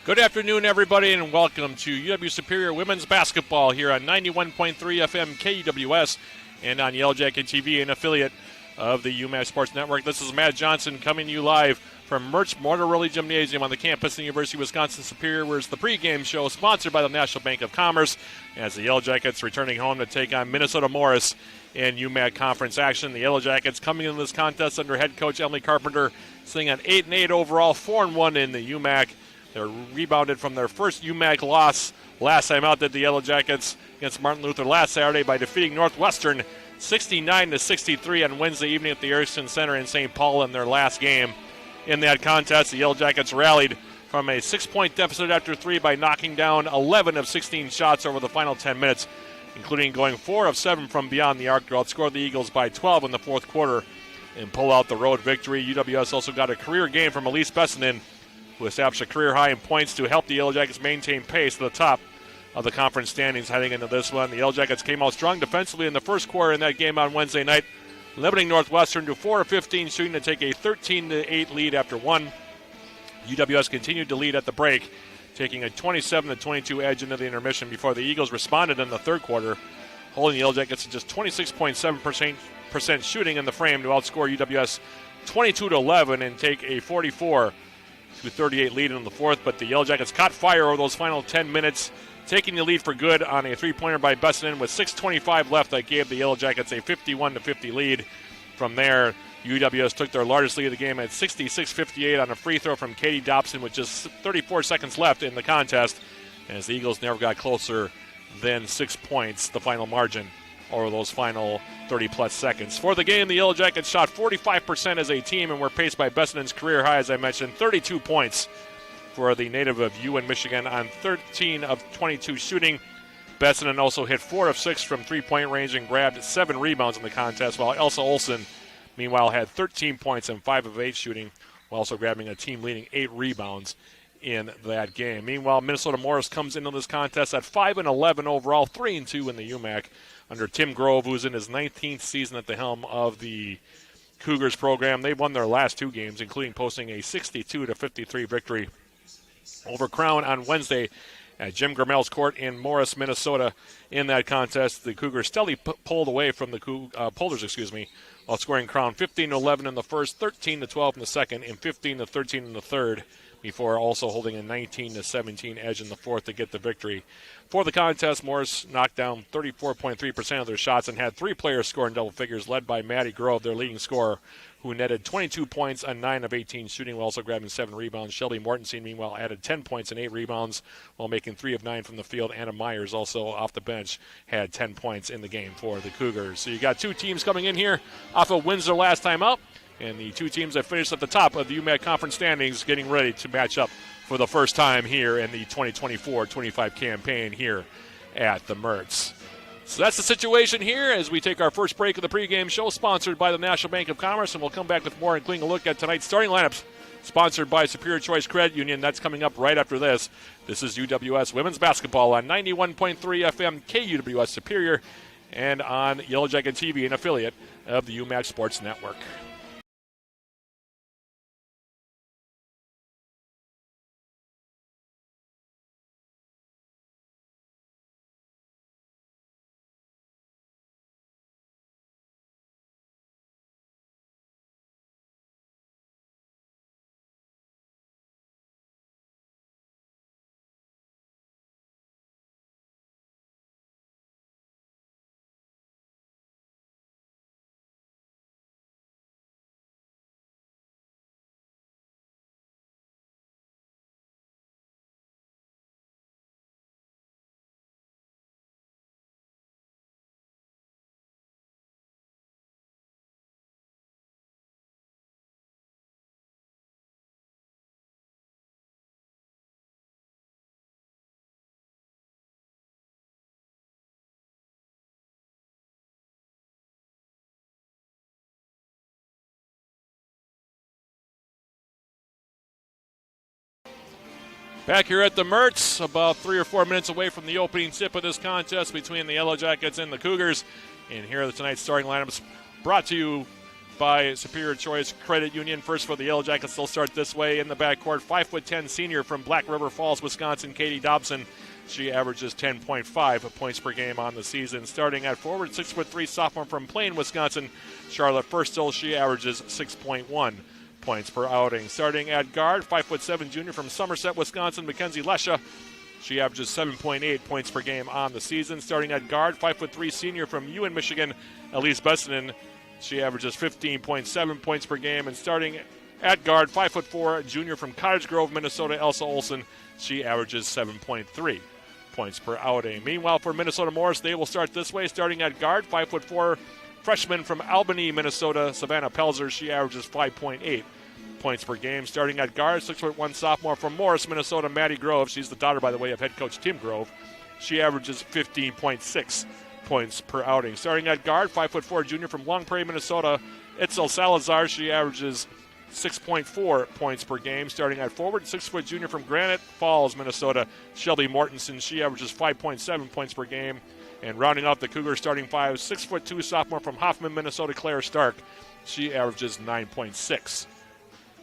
Good afternoon, everybody, and welcome to UW Superior Women's Basketball here on 91.3 FM KUWS and on Yellow Jacket TV, an affiliate of the UMass Sports Network. This is Matt Johnson coming to you live from Mertz Mortarelli Gymnasium on the campus of the University of Wisconsin-Superior, where it's the pregame show sponsored by the National Bank of Commerce as the Yellow Jackets returning home to take on Minnesota Morris in UMAC conference action. The Yellow Jackets coming into this contest under head coach Emily Carpenter, sitting at 8-8 overall, 4-1 in the UMAC. They're rebounded from their first UMAC loss last time out, did the Yellow Jackets against Martin Luther last Saturday by defeating Northwestern 69-63 on Wednesday evening at the Erickson Center in St. Paul in their last game. In that contest, the Yellow Jackets rallied from a 6-point deficit after three by knocking down 11 of 16 shots over the final 10 minutes, including going 4 of 7 from beyond the arc to outscore the Eagles by 12 in the fourth quarter and pull out the road victory. UWS also got a career game from Elise Bessinen, who established a career high in points to help the Yellow Jackets maintain pace to the top of the conference standings heading into this one. The Yellow Jackets came out strong defensively in the first quarter in that game on Wednesday night, limiting Northwestern to 4 of 15 shooting to take a 13-8 lead after one. UWS continued to lead at the break, taking a 27-22 edge into the intermission before the Eagles responded in the third quarter, holding the Yellow Jackets to just 26.7% shooting in the frame to outscore UWS 22-11 and take a 44-38 lead in the fourth. But the Yellow Jackets caught fire over those final 10 minutes, taking the lead for good on a three-pointer by Bessinen with 6:25 left that gave the Yellow Jackets a 51-50 lead. From there, UWS took their largest lead of the game at 66-58 on a free throw from Katie Dobson with just 34 seconds left in the contest, as the Eagles never got closer than 6 points, the final margin, over those final 30-plus seconds. For the game, the Yellow Jackets shot 45% as a team and were paced by Bessinen's career high, as I mentioned, 32 points for the native of UN, Michigan on 13 of 22 shooting. Bessinen also hit 4 of 6 from three-point range and grabbed 7 rebounds in the contest, while Elsa Olsen, meanwhile, had 13 points and 5 of 8 shooting, while also grabbing a team-leading 8 rebounds in that game. Meanwhile, Minnesota Morris comes into this contest at 5-11 overall, 3-2 in the UMAC under Tim Grove, who's in his 19th season at the helm of the Cougars program. They've won their last 2 games, including posting a 62-53 victory over Crown on Wednesday at Jim Gramel's court in Morris, Minnesota. In that contest, the Cougars steadily pulled away from the Polders, while scoring Crown 15-11 in the first, 13-12 in the second, and 15-13 in the third, before also holding a 19-17 edge in the fourth to get the victory. For the contest, Morris knocked down 34.3% of their shots and had 3 players score in double figures, led by Maddie Grove, their leading scorer, who netted 22 points on 9 of 18 shooting, while also grabbing 7 rebounds. Shelby Mortensen, meanwhile, added 10 points and 8 rebounds, while making 3 of 9 from the field. Anna Myers, also off the bench, had 10 points in the game for the Cougars. So you got 2 teams coming in here off of wins their last time out, and the 2 teams that finished at the top of the UMAC conference standings getting ready to match up for the first time here in the 2024-25 campaign here at the Mertz. So that's the situation here as we take our first break of the pregame show, sponsored by the National Bank of Commerce, and we'll come back with more, including a look at tonight's starting lineups, sponsored by Superior Choice Credit Union. That's coming up right after this. This is UWS Women's Basketball on 91.3 FM KUWS Superior and on Yellow Jacket TV, an affiliate of the UMac Sports Network. Back here at the Mertz, about 3 or 4 minutes away from the opening tip of this contest between the Yellow Jackets and the Cougars. And here are tonight's starting lineups, brought to you by Superior Choice Credit Union. First for the Yellow Jackets, they'll start this way in the backcourt. 5'10" senior from Black River Falls, Wisconsin, Katie Dobson. She averages 10.5 points per game on the season. Starting at forward, 6'3" sophomore from Plain, Wisconsin, Charlotte Firstel. She averages 6.1 points per outing. Starting at guard, 5'7" junior from Somerset, Wisconsin, Mackenzie Lesha. She averages 7.8 points per game on the season. Starting at guard, 5'3" senior from Ewan, Michigan, Elise Bessinen. She averages 15.7 points per game. And starting at guard, 5'4" junior from Cottage Grove, Minnesota, Elsa Olson. She averages 7.3 points per outing. Meanwhile, for Minnesota Morris, they will start this way. Starting at guard, 5'4" freshman from Albany, Minnesota, Savannah Pelzer. She averages 5.8 points per game. Starting at guard, 6'1" sophomore from Morris, Minnesota, Maddie Grove. She's the daughter, by the way, of head coach Tim Grove. She averages 15.6 points per outing. Starting at guard, 5'4" junior from Long Prairie, Minnesota, Itzel Salazar. She averages 6.4 points per game. Starting at forward, 6' junior from Granite Falls, Minnesota, Shelby Mortensen. She averages 5.7 points per game. And rounding out the Cougars starting five, 6'2" sophomore from Hoffman, Minnesota, Claire Stark. She averages 9.6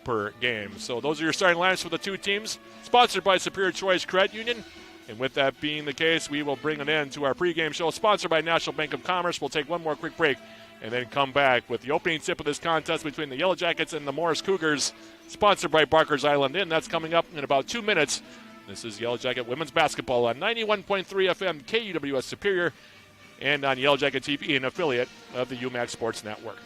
per game. So those are your starting lineups for the two teams, sponsored by Superior Choice Credit Union. And with that being the case, we will bring an end to our pregame show, sponsored by National Bank of Commerce. We'll take one more quick break and then come back with the opening tip of this contest between the Yellow Jackets and the Morris Cougars, sponsored by Barker's Island Inn. That's coming up in about 2 minutes. This is Yellow Jacket Women's Basketball on 91.3 FM KUWS Superior and on Yellow Jacket TV, an affiliate of the UMAC Sports Network.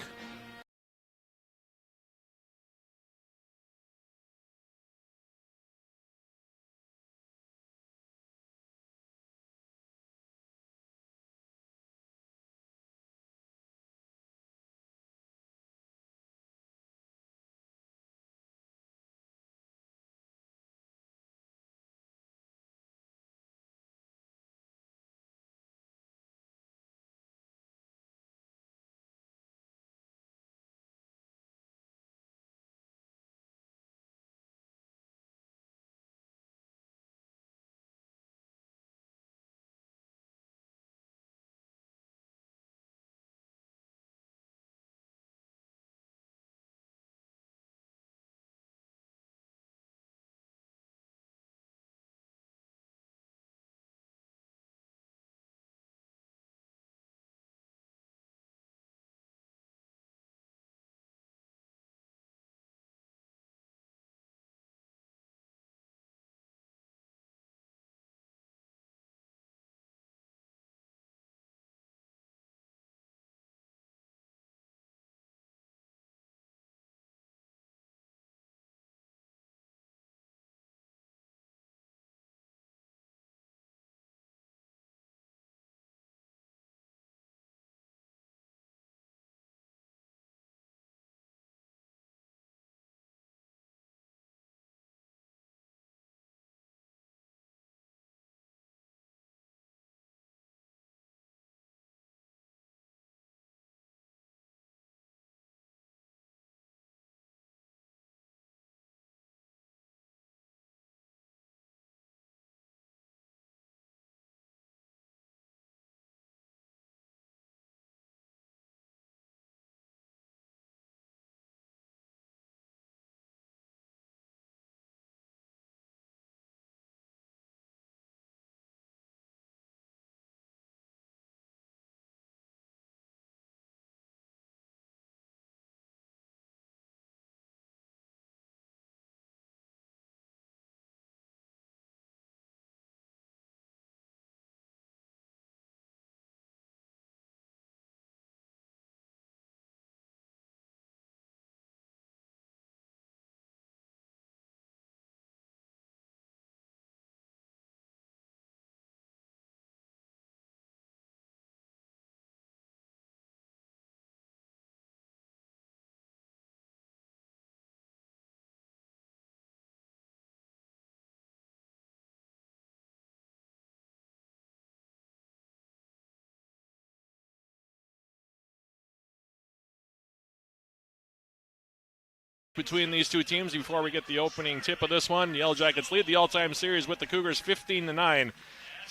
Between these two teams before we get the opening tip of this one. The Yellow Jackets lead the all-time series with the Cougars 15-9.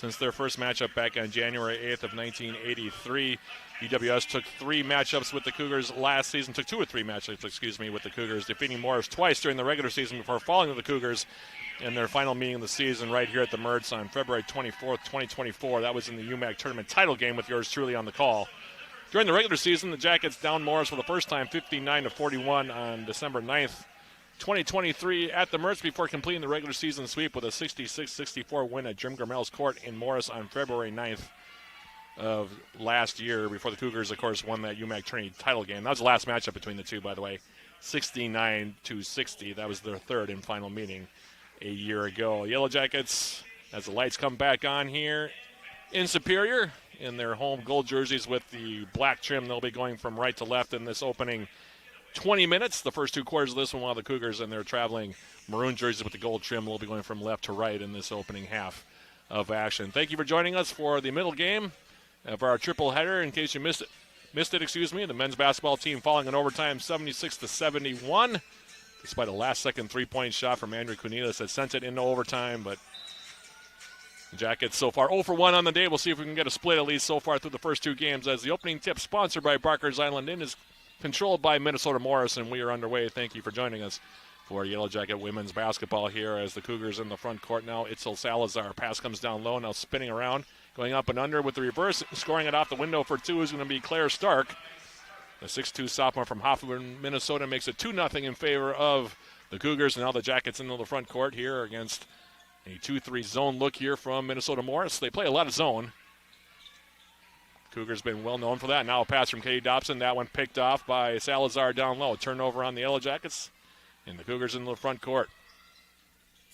since their first matchup back on January 8th of 1983. UWS took 3 matchups with the Cougars last season, took 2 or 3 matchups, with the Cougars, defeating Morris twice during the regular season before falling to the Cougars in their final meeting of the season right here at the Mertz on February 24th, 2024. That was in the UMAC tournament title game with yours truly on the call. During the regular season, the Jackets downed Morris for the first time 59-41 on December 9th, 2023 at the Mertz before completing the regular season sweep with a 66-64 win at Jim Gramel's court in Morris on February 9th of last year before the Cougars, of course, won that UMAC tourney title game. That was the last matchup between the two, by the way, 69-60. That was their third and final meeting a year ago. Yellow Jackets, as the lights come back on here in Superior, in their home gold jerseys with the black trim, they'll be going from right to left in this opening 20 minutes. The first 2 quarters of this one, while the Cougars and their traveling maroon jerseys with the gold trim will be going from left to right in this opening half of action. Thank you for joining us for the middle game of our triple header. In case you missed it, the men's basketball team falling in overtime 76-71, despite a last-second three-point shot from Andrew Kunilis that sent it into overtime. But the Jackets so far 0 for 1 on the day. We'll see if we can get a split at least so far through the first 2 games, as the opening tip, sponsored by Barker's Island Inn, is controlled by Minnesota Morris, and we are underway. Thank you for joining us for Yellow Jacket women's basketball here as the Cougars in the front court now. Itzel Salazar. Pass comes down low, now spinning around, going up and under with the reverse. Scoring it off the window for 2 is going to be Claire Stark. The 6'2 sophomore from Hoffman, Minnesota, makes it 2-0 in favor of the Cougars. And now the Jackets into the front court here against a 2-3 zone look here from Minnesota Morris. They play a lot of zone. Cougars been well known for that. Now a pass from Katie Dobson. That one picked off by Salazar down low. Turnover on the Yellow Jackets. And the Cougars into the front court.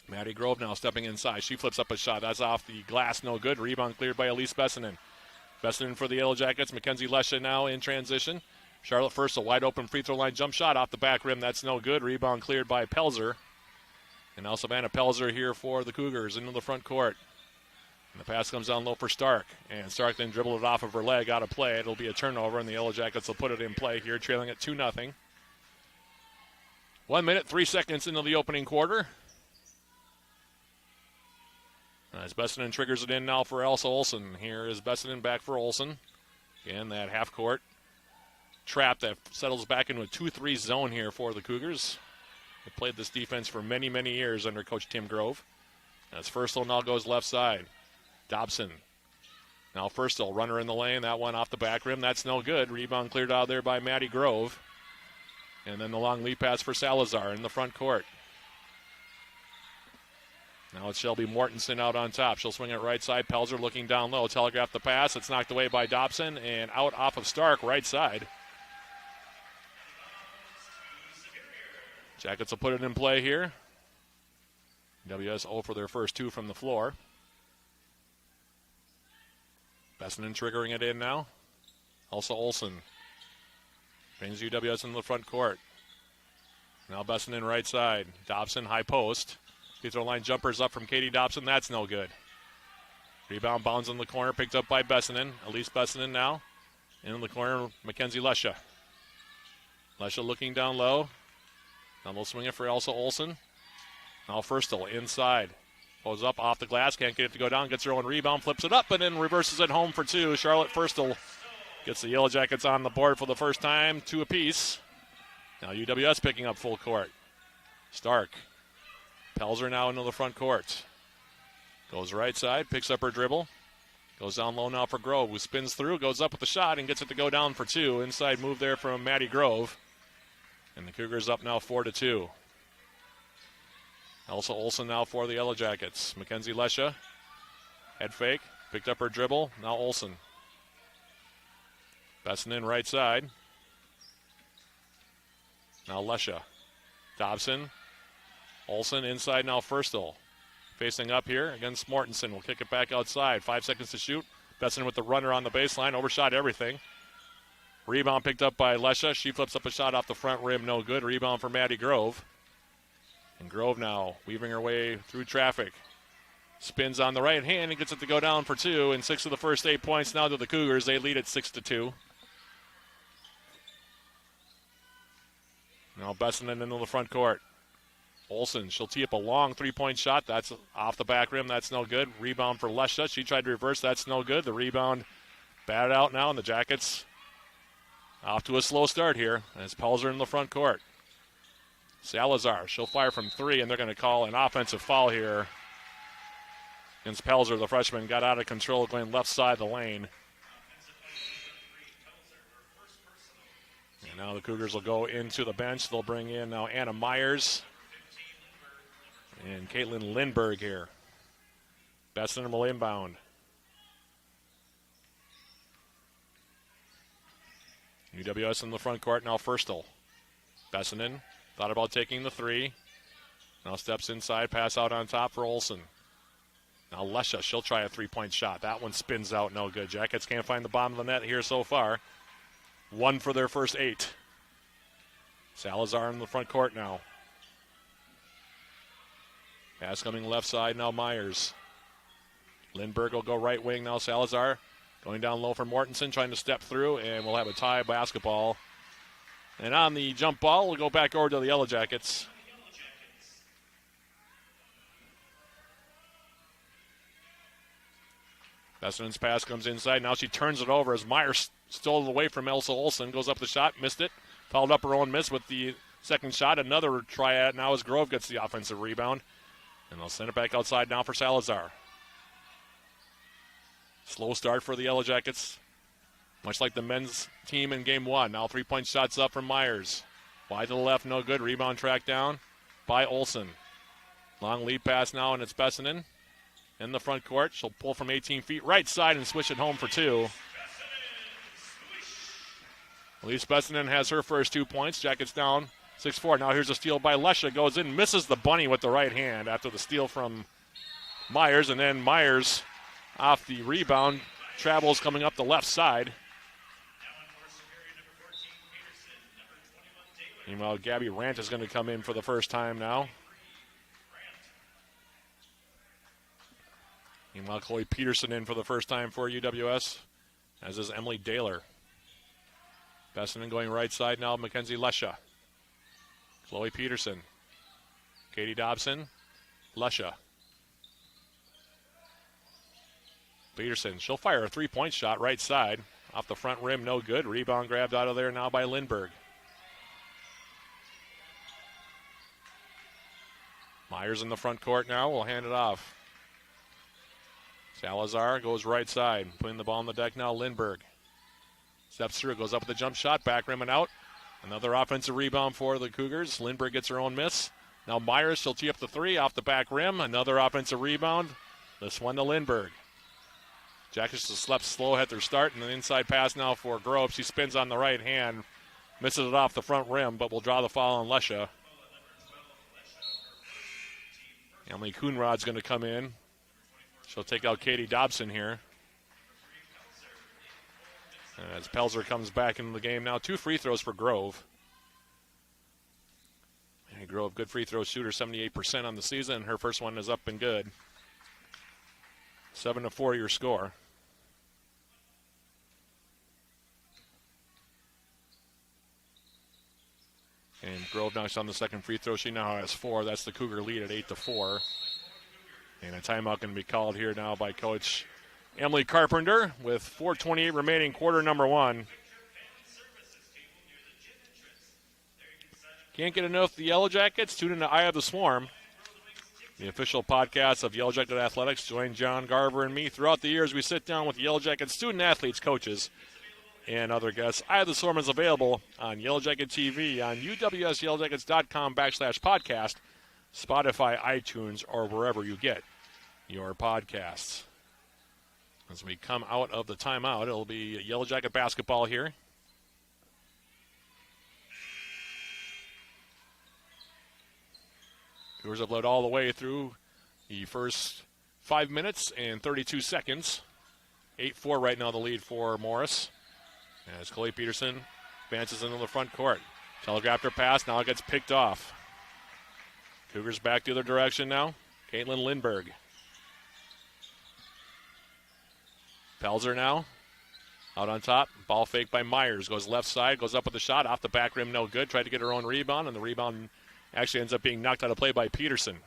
Maddie Grove now stepping inside. She flips up a shot. That's off the glass. No good. Rebound cleared by Elise Bessinen. Bessinen for the Yellow Jackets. Mackenzie Lesha now in transition. Charlotte first, a wide open free throw line jump shot off the back rim. That's no good. Rebound cleared by Pelzer. And now Savannah Pelzer here for the Cougars into the front court. And the pass comes down low for Stark. And Stark then dribbled it off of her leg out of play. It'll be a turnover, and the Yellow Jackets will put it in play here, trailing at 2-0. 1 minute, 3 seconds into the opening quarter. As Bessinen triggers it in now for Elsa Olsen. Here is Bessinen back for Olsen. Again, that half-court trap that settles back into a 2-3 zone here for the Cougars. They played this defense for many, many years under Coach Tim Grove. As Firstel now goes left side. Dobson. Now Firstel, runner in the lane. That one off the back rim. That's no good. Rebound cleared out there by Maddie Grove. And then the long lead pass for Salazar in the front court. Now it's Shelby Mortensen out on top. She'll swing it right side. Pelzer looking down low. Telegraph the pass. It's knocked away by Dobson and out off of Stark, right side. Jackets will put it in play here. WS 0 for their first 2 from the floor. Bessinen triggering it in now. Also Olsen brings UWS into the front court. Now Bessinen right side. Dobson high post. Free throw line jumpers up from Katie Dobson. That's no good. Rebound bounds in the corner, picked up by Bessinen. Elise Bessinen now. In the corner, Mackenzie Lesha. Lesha looking down low. Now they'll swing it for Elsa Olsen. Now Firstel inside. Goes up off the glass, can't get it to go down, gets her own rebound, flips it up, and then reverses it home for 2. Charlotte Firstel gets the Yellow Jackets on the board for the first time, 2 apiece. Now UWS picking up full court. Stark. Pelzer now into the front court. Goes right side, picks up her dribble. Goes down low now for Grove, who spins through, goes up with the shot, and gets it to go down for 2. Inside move there from Maddie Grove. And the Cougars up now 4-2. Elsa Olsen now for the Yellow Jackets. Mackenzie Lesha. Head fake. Picked up her dribble. Now Olsen. Bessinen right side. Now Lesha. Dobson. Olsen inside now Firstel. Facing up here against Mortensen. We'll kick it back outside. 5 seconds to shoot. Bessinen with the runner on the baseline. Overshot everything. Rebound picked up by Lesha. She flips up a shot off the front rim. No good. Rebound for Maddie Grove. And Grove now weaving her way through traffic. Spins on the right hand and gets it to go down for 2. And 6 of the first 8 points now to the Cougars. They lead at 6-2. Now Bessinen into the front court. Olsen, she'll tee up a long three-point shot. That's off the back rim. That's no good. Rebound for Lesha. She tried to reverse. That's no good. The rebound batted out now, and the Jackets off to a slow start here as Pelzer in the front court. Salazar, she'll fire from three, and they're going to call an offensive foul here against Pelzer. The freshman got out of control going left side of the lane. And now the Cougars will go into the bench. They'll bring in now Anna Myers and Caitlin Lindberg here. Bessinen will inbound. UWS in the front court now. Firstel. Bessinen thought about taking the three. Now steps inside, pass out on top for Olsen. Now Lesha, she'll try a three-point shot. That one spins out, no good. Jackets can't find the bottom of the net here so far. One for their first 8. Salazar in the front court now. Pass coming left side now, Myers. Lindberg will go right wing now. Salazar going down low for Mortensen, trying to step through, and we'll have a tie basketball. And on the jump ball, we'll go back over to the Yellow Jackets. Bessinen's pass comes inside. Now she turns it over as Myers stole it away from Elsa Olsen. Goes up the shot, missed it. Fouled up her own miss with the second shot. Another try at it now as Grove gets the offensive rebound. And they'll send it back outside now for Salazar. Slow start for the Yellow Jackets. Much like the men's team in game 1. Now 3-point shots up from Myers. Wide to the left, no good. Rebound tracked down by Olsen. Long lead pass now, and it's Bessinen in the front court. She'll pull from 18 feet right side and swish it home for 2. Elise Bessinen has her first 2 points. Jackets down 6-4. Now here's a steal by Lesha. Goes in, misses the bunny with the right hand after the steal from Myers. And then Myers off the rebound. Travels coming up the left side. Meanwhile, Gabby Rant is going to come in for the first time now. Meanwhile, Chloe Peterson in for the first time for UWS, as is Emily Daler. Bessinen going right side now, Mackenzie Lesha. Chloe Peterson. Katie Dobson. Lesha. Peterson, she'll fire a 3-point shot right side. Off the front rim, no good. Rebound grabbed out of there now by Lindberg. Myers in the front court now. We'll hand it off. Salazar goes right side. Putting the ball on the deck now, Lindberg. Steps through, goes up with the jump shot. Back rim and out. Another offensive rebound for the Cougars. Lindberg gets her own miss. Now Myers, she'll tee up the 3 off the back rim. Another offensive rebound. This one to Lindberg. Jackets just slept slow at their start, and an inside pass now for Grove. She spins on the right hand. Misses it off the front rim, but will draw the foul on Lesha. Emily Coonrod's going to come in. She'll take out Katie Dobson here. As Pelzer comes back into the game now. 2 free throws for Grove. And Grove, good free throw shooter, 78% on the season. Her first one is up and good. 7-4 your score. And Grove knocks on the second free throw. She now has 4. That's the Cougar lead at 8-4. And a timeout going to be called here now by Coach Emily Carpenter with 4:28 remaining, quarter number 1. Can't get enough of the Yellow Jackets? Tune in to Eye of the Swarm, the official podcast of Yellow Jacket Athletics. Join John Garver and me throughout the years. We sit down with Yellow Jacket student athletes, coaches, and other guests. Eye of the Swarm is available on Yellow Jacket TV, on uwsyellowjackets.com/podcast, Spotify, iTunes, or wherever you get your podcasts. As we come out of the timeout, it'll be Yellow Jacket basketball here. Cougars have led all the way through the first 5 minutes and 32 seconds. 8-4 right now, the lead for Morris. As Chloe Peterson advances into the front court. Telegraphed her pass, now it gets picked off. Cougars back the other direction now. Caitlin Lindberg. Pelzer now. Out on top. Ball fake by Myers. Goes left side. Goes up with the shot. Off the back rim. No good. Tried to get her own rebound. And the rebound Actually ends up being knocked out of play by Peterson.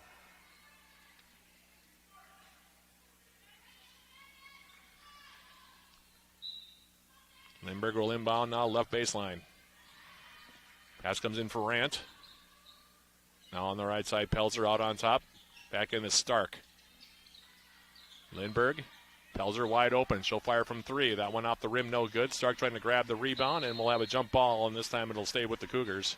Lindbergh will inbound now, left baseline. Pass comes in for Rant. Now on the right side, Pelzer out on top. Back in is Stark. Lindbergh. Pelzer wide open. She'll fire from 3. That one off the rim, no good. Stark trying to grab the rebound, and we'll have a jump ball, and this time it'll stay with the Cougars.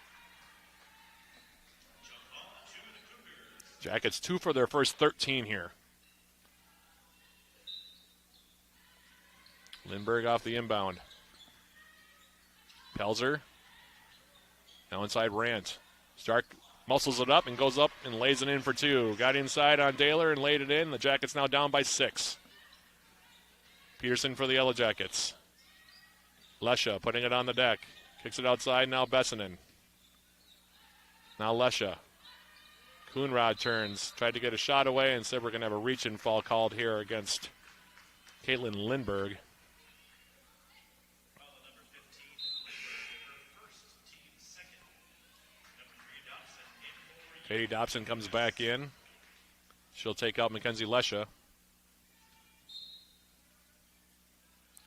Jackets 2 for their first 13 here. Lindbergh off the inbound. Pelzer. Now inside Rant. Stark muscles it up and goes up and lays it in for 2. Got inside on Daler and laid it in. The Jackets now down by 6. Peterson for the Yellow Jackets. Lesha putting it on the deck. Kicks it outside, now Bessinen. Now Lesha. Coonrod turns, tried to get a shot away, and said we're going to have a reach-in foul called here against Caitlin Lindbergh. Katie Dobson comes back in. She'll take out Mackenzie Lesha.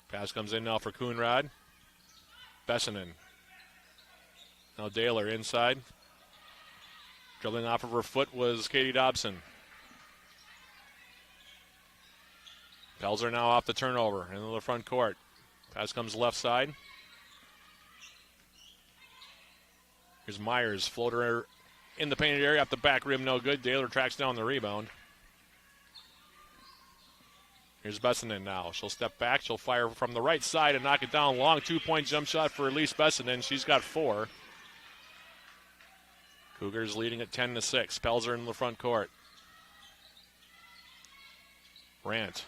Pass comes in now for Coonrod. Bessinen. Now Daler inside. Dribbling off of her foot was Katie Dobson. Pelzer now off the turnover into the front court. Pass comes left side. Here's Myers, floater in the painted area, off the back rim, no good. Daler tracks down the rebound. Here's Bessinen now. She'll step back. She'll fire from the right side and knock it down. Long 2-point jump shot for Elise Bessinen. She's got 4. Cougars leading at 10-6. Pelzer in the front court. Rant.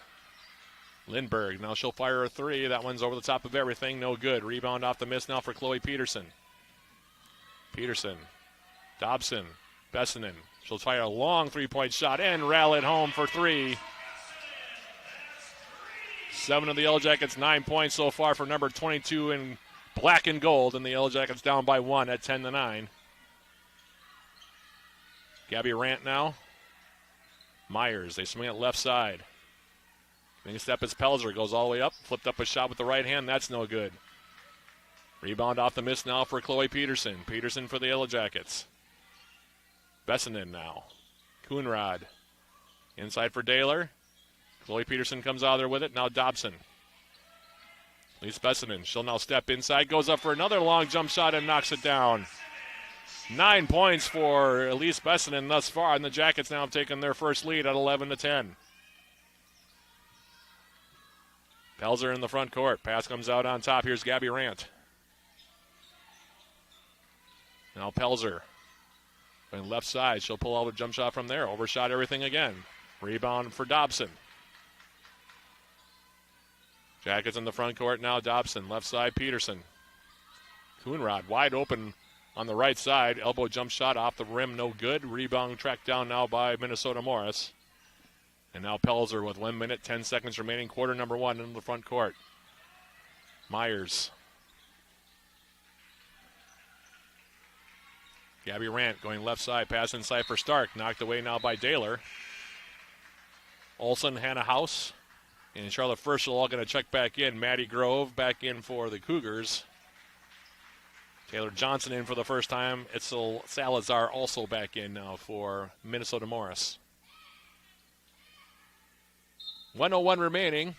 Lindbergh. Now she'll fire a 3. That one's over the top of everything. No good. Rebound off the miss now for Chloe Peterson. Peterson. Dobson. Bessinen. She'll fire a long 3-point shot and rally it home for 3. 7 of the Yellow Jackets, 9 points so far for number 22 in black and gold, and the Yellow Jackets down by 1 at 10-9. Gabby Rant now. Myers, they swing it left side. Making a step as Pelzer goes all the way up, flipped up a shot with the right hand, that's no good. Rebound off the miss now for Chloe Peterson. Peterson for the Yellow Jackets. Bessinen now. Coonrod. Inside for Daler. Chloe Peterson comes out of there with it. Now Dobson. Elise Bessinen. She'll now step inside. Goes up for another long jump shot and knocks it down. 9 points for Elise Bessinen thus far. And the Jackets now have taken their first lead at 11-10. Pelzer in the front court. Pass comes out on top. Here's Gabby Rant. Now Pelzer. Going left side. She'll pull out a jump shot from there. Overshot everything again. Rebound for Dobson. Jackets in the front court now. Dobson. Left side, Peterson. Coonrod wide open on the right side. Elbow jump shot off the rim. No good. Rebound tracked down now by Minnesota Morris. And now Pelzer with 1 minute, 10 seconds remaining. Quarter number 1 in the front court. Myers. Gabby Rant going left side. Pass inside for Stark. Knocked away now by Daler. Olsen, Hannah House, and Charlotte First are all going to check back in. Maddie Grove back in for the Cougars. Taylor Johnson in for the first time. Itzel Salazar also back in now for Minnesota Morris. 1:01 remaining.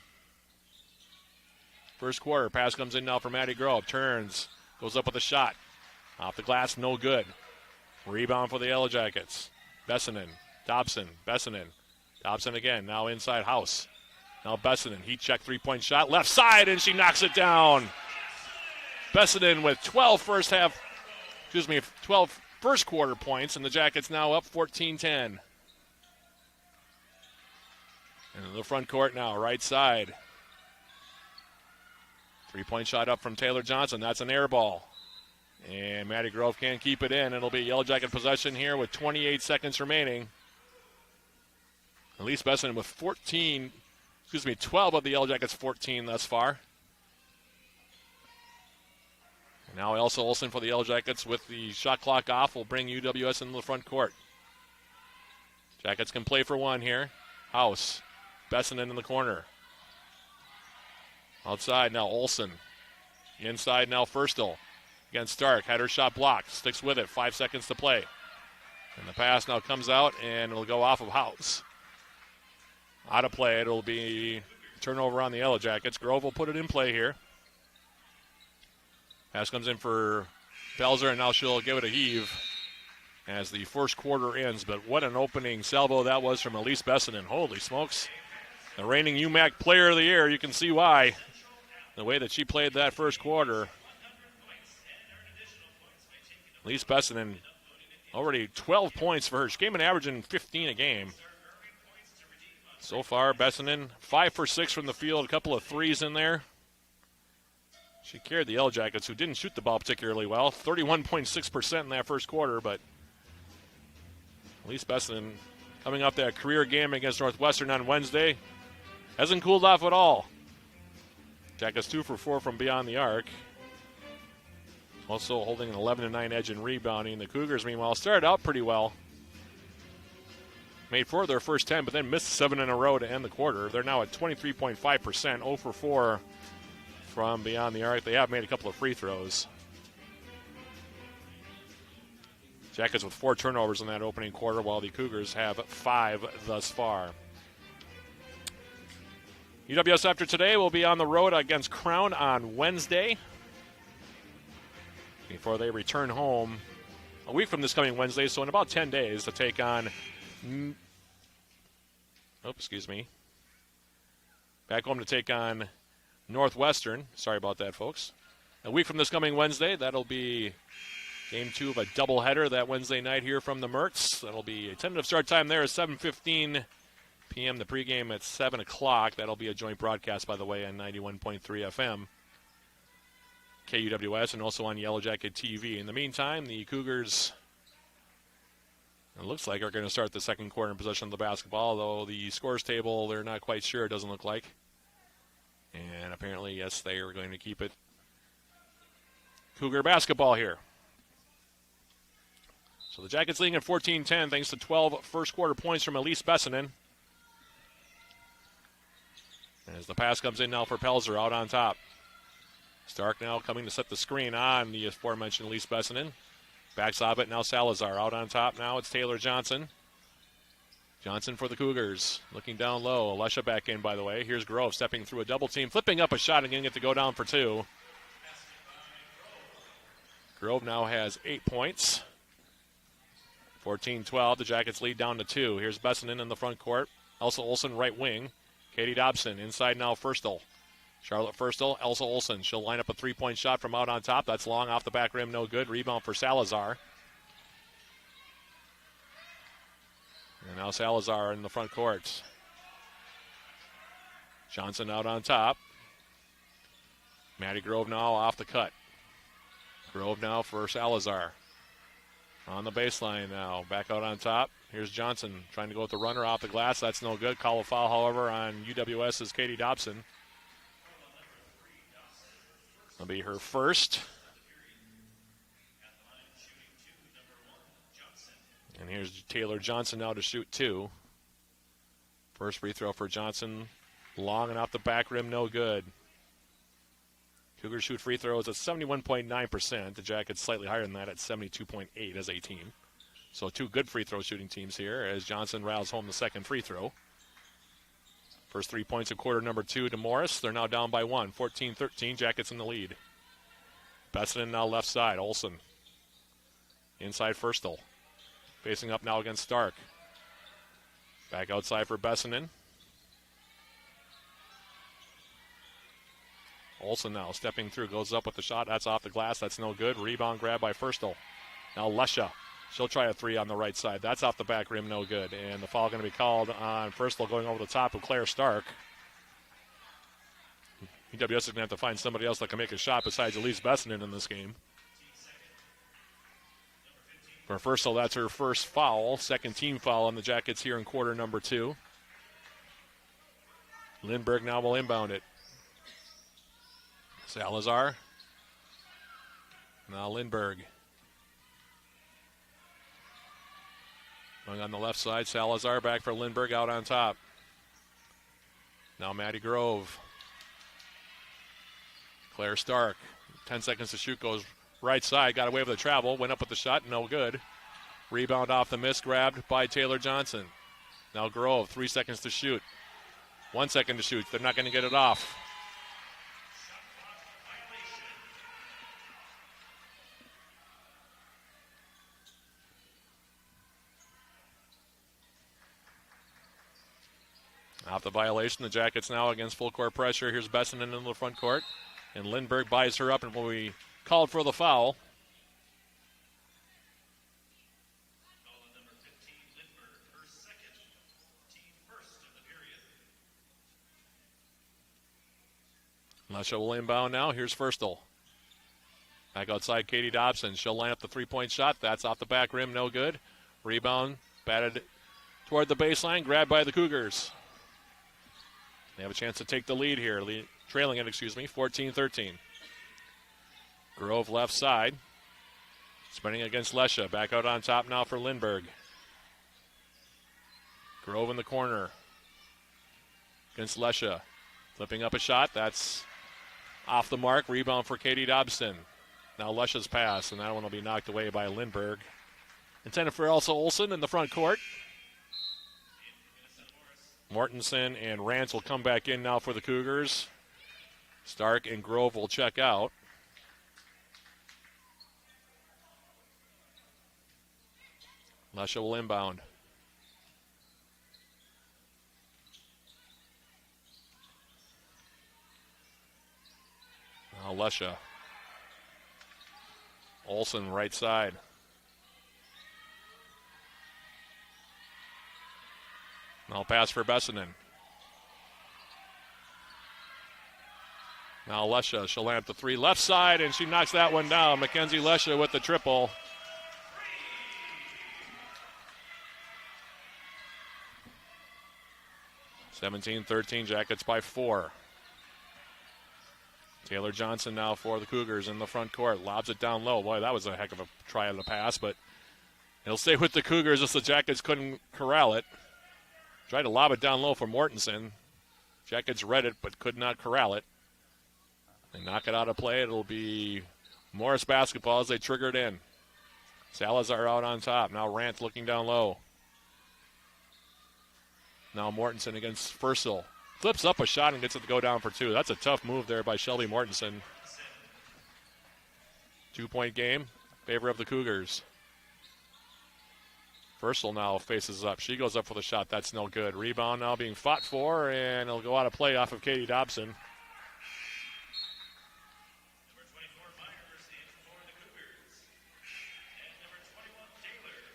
First quarter. Pass comes in now for Maddie Grove. Turns. Goes up with a shot. Off the glass, no good. Rebound for the Yellow Jackets. Bessinen. Dobson. Bessinen. Dobson again, now inside House. Now Bessinen, heat check 3-point shot, left side, and she knocks it down. Bessinen with 12 first quarter points, and the Jackets now up 14-10. And in the front court now, right side. 3-point shot up from Taylor Johnson, that's an air ball. And Maddie Grove can't keep it in. It'll be Yellow Jacket possession here with 28 seconds remaining. Elise Bessinen with 12 of the Yellow Jackets 14 thus far. And Now Elsa Olsen for the Yellow Jackets with the shot clock off will bring UWS into the front court. Jackets can play for one here. House. Bessinen in the corner. Outside now Olsen. Inside now Firstel. Against Stark. Had her shot blocked. Sticks with it. 5 seconds to play. And the pass now comes out and it'll go off of House. Out of play. It'll be turnover on the Yellow Jackets. Grove will put it in play here. Pass comes in for Belzer, and now she'll give it a heave as the first quarter ends. But what an opening salvo that was from Elise Bessinen. Holy smokes. The reigning UMAC player of the year. You can see why. The way that she played that first quarter. Elise Bessinen, already 12 points for her. She came in averaging 15 a game. So far, Bessinen, 5 for 6 from the field, a couple of threes in there. She carried the Yellow Jackets, who didn't shoot the ball particularly well. 31.6% in that first quarter, but Elise Bessinen, coming off that career game against Northwestern on Wednesday, hasn't cooled off at all. Jackets 2 for 4 from beyond the arc. Also holding an 11-9 edge in rebounding. The Cougars, meanwhile, started out pretty well. Made 4 of their first 10, but then missed 7 in a row to end the quarter. They're now at 23.5%, 0 for 4 from beyond the arc. They have made a couple of free throws. Jackets with 4 turnovers in that opening quarter, while the Cougars have 5 thus far. UWS after today will be on the road against Crown on Wednesday before they return home a week from this coming Wednesday, so in about 10 days to take on back home to take on Northwestern. Sorry about that, folks. A week from this coming Wednesday, that'll be game 2 of a doubleheader that Wednesday night here from the Mercs. That'll be a tentative start time there at 7:15 p.m. The pregame at 7 o'clock. That'll be a joint broadcast, by the way, on 91.3 FM. KUWS and also on Yellow Jacket TV. In the meantime, the Cougars, it looks like, are going to start the second quarter in possession of the basketball, though the scores table, they're not quite sure, it doesn't look like. And apparently, yes, they are going to keep it Cougar basketball here. So the Jackets leading at 14-10 thanks to 12 first quarter points from Elise Bessinen. As the pass comes in now for Pelzer out on top. Stark now coming to set the screen on the aforementioned Elise Bessinen. Backs off it now Salazar out on top now. It's Taylor Johnson. Johnson for the Cougars. Looking down low. Alesha back in, by the way. Here's Grove stepping through a double team. Flipping up a shot and getting it to go down for 2. Grove now has 8 points. 14-12. The Jackets lead down to 2. Here's Bessinen in the front court. Elsa Olsen right wing. Katie Dobson inside now Firstel. Charlotte Firstel, Elsa Olsen. She'll line up a three-point shot from out on top. That's long off the back rim, no good. Rebound for Salazar. And now Salazar in the front court. Johnson out on top. Maddie Grove now off the cut. Grove now for Salazar. On the baseline now. Back out on top. Here's Johnson trying to go with the runner off the glass. That's no good. Call a foul, however, on UWS's Katie Dobson. That'll be her first. And here's Taylor Johnson now to shoot 2. First free throw for Johnson. Long and off the back rim, no good. Cougars shoot free throws at 71.9%. The Jackets slightly higher than that at 72.8 as a team. So 2 good free throw shooting teams here as Johnson rattles home the second free throw. First 3 points of quarter number 2 to Morris. They're now down by 1. 14-13, Jackets in the lead. Bessinen now left side. Olsen. Inside Firstel. Facing up now against Stark. Back outside for Bessinen. Olsen now stepping through. Goes up with the shot. That's off the glass. That's no good. Rebound grab by Firstel. Now Lesha. She'll try a 3 on the right side. That's off the back rim, no good. And the foul going to be called on Firstel going over the top of Claire Stark. UWS is going to have to find somebody else that can make a shot besides Elise Bessinen in this game. For Firstel, that's her first foul. Second team foul on the Jackets here in quarter number 2. Lindbergh now will inbound it. Salazar. Now Lindbergh. Going on the left side, Salazar back for Lindbergh out on top. Now Maddie Grove. Claire Stark, 10 seconds to shoot, goes right side, got away with the travel, went up with the shot, no good. Rebound off the miss, grabbed by Taylor Johnson. Now Grove, 3 seconds to shoot. 1 second to shoot, they're not going to get it off. Off the violation, the Jackets now against full court pressure. Here's Bessinen in the front court. And Lindbergh buys her up, and when we called for the foul. Number 15, Lindbergh, her second, team first of the period. Lesha will inbound now. Here's Firstel. Back outside, Katie Dobson. She'll line up the three-point shot. That's off the back rim, no good. Rebound, batted toward the baseline, grabbed by the Cougars. They have a chance to take the lead here. Trailing it, 14-13. Grove left side. Spinning against Lesha. Back out on top now for Lindbergh. Grove in the corner. Against Lesha. Flipping up a shot. That's off the mark. Rebound for Katie Dobson. Now Lesha's pass, and that one will be knocked away by Lindbergh. Intended for Elsa Olsen in the front court. Mortensen and Rance will come back in now for the Cougars. Stark and Grove will check out. Lesha will inbound. Now Lesha. Olsen right side. Now pass for Bessinen. Now Lesha, she'll land the three left side, and she knocks that one down. Mackenzie Lesha with the triple. (17-13) Jackets by 4. Taylor Johnson now for the Cougars in the front court. Lobs it down low. Boy, that was a heck of a try on the pass, but it'll stay with the Cougars as the Jackets couldn't corral it. Tried to lob it down low for Mortensen. Jackets read it, but could not corral it. They knock it out of play. It'll be Morris basketball as they trigger it in. Salazar out on top. Now Rance looking down low. Now Mortensen against Fursel. Flips up a shot and gets it to go down for two. That's a tough move there by Shelby Mortensen. 2-point game. Favor of the Cougars. Fursel now faces up. She goes up for the shot. That's no good. Rebound now being fought for, and it'll go out of play off of Katie Dobson. Number 24, Myers for the Cougars. And number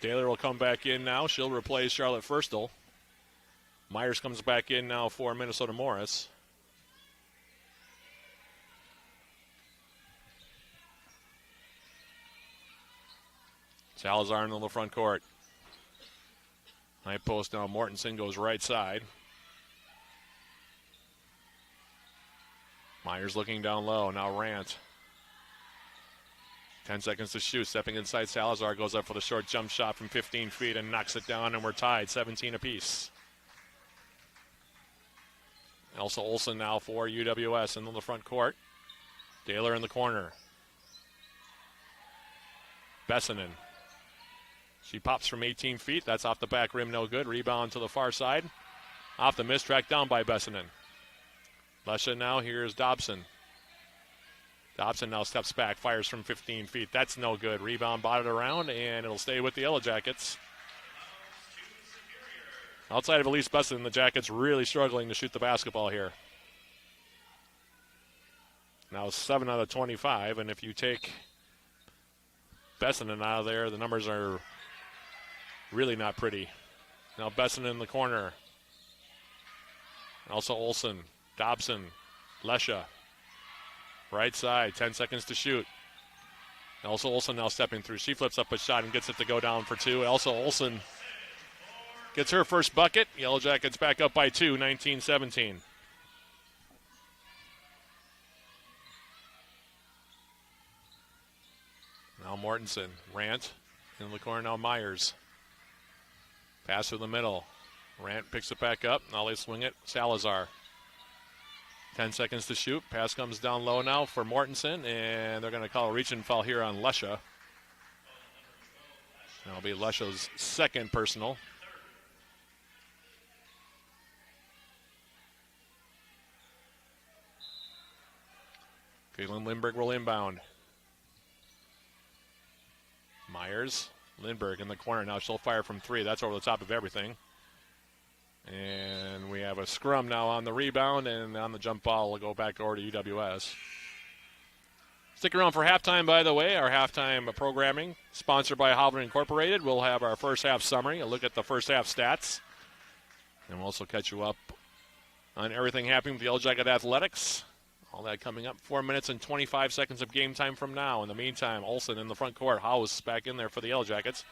21, Taylor will come back in now. She'll replace Charlotte Furstel. Myers comes back in now for Minnesota Morris. Salazar in the front court. High post now. Mortensen goes right side. Myers looking down low. Now Rant. 10 seconds to shoot. Stepping inside, Salazar goes up for the short jump shot from 15 feet and knocks it down, and we're tied 17 apiece. Elsa Olsen now for UWS in the front court. Taylor in the corner. Bessinen. She pops from 18 feet. That's off the back rim, no good. Rebound to the far side. Off the miss, tracked down by Bessinen. Lesha now, here's Dobson. Dobson now steps back, fires from 15 feet. That's no good. Rebound botted around, and it'll stay with the Yellow Jackets. Outside of Elise Bessinen, the Jackets really struggling to shoot the basketball here. Now 7 out of 25, and if you take Bessinen out of there, the numbers are really not pretty. Now Bessinen in the corner. Also Olsen, Dobson, Lesha. Right side, 10 seconds to shoot. Elsa Olsen now stepping through. She flips up a shot and gets it to go down for two. Elsa Olsen gets her first bucket. Yellow Jackets back up by 2, 19-17. Now Mortensen. Rant in the corner. Now Myers. Pass through the middle. Rant picks it back up. Now they swing it. Salazar. 10 seconds to shoot. Pass comes down low now for Mortensen, and they're going to call a reach and foul here on Lesha. That'll be Lesha's second personal. Caitlin Lindbergh will inbound. Myers. Lindbergh in the corner. Now she'll fire from three. That's over the top of everything. And we have a scrum now on the rebound, and on the jump ball will go back over to UWS. Stick around for halftime, by the way. Our halftime programming, sponsored by Hovland Incorporated. We'll have our first half summary, a look at the first half stats. And we'll also catch you up on everything happening with the Yellow Jacket Athletics. All that coming up. 4 minutes and 25 seconds of game time from now. In the meantime, Olsen in the front court. House back in there for the Yellow Jackets.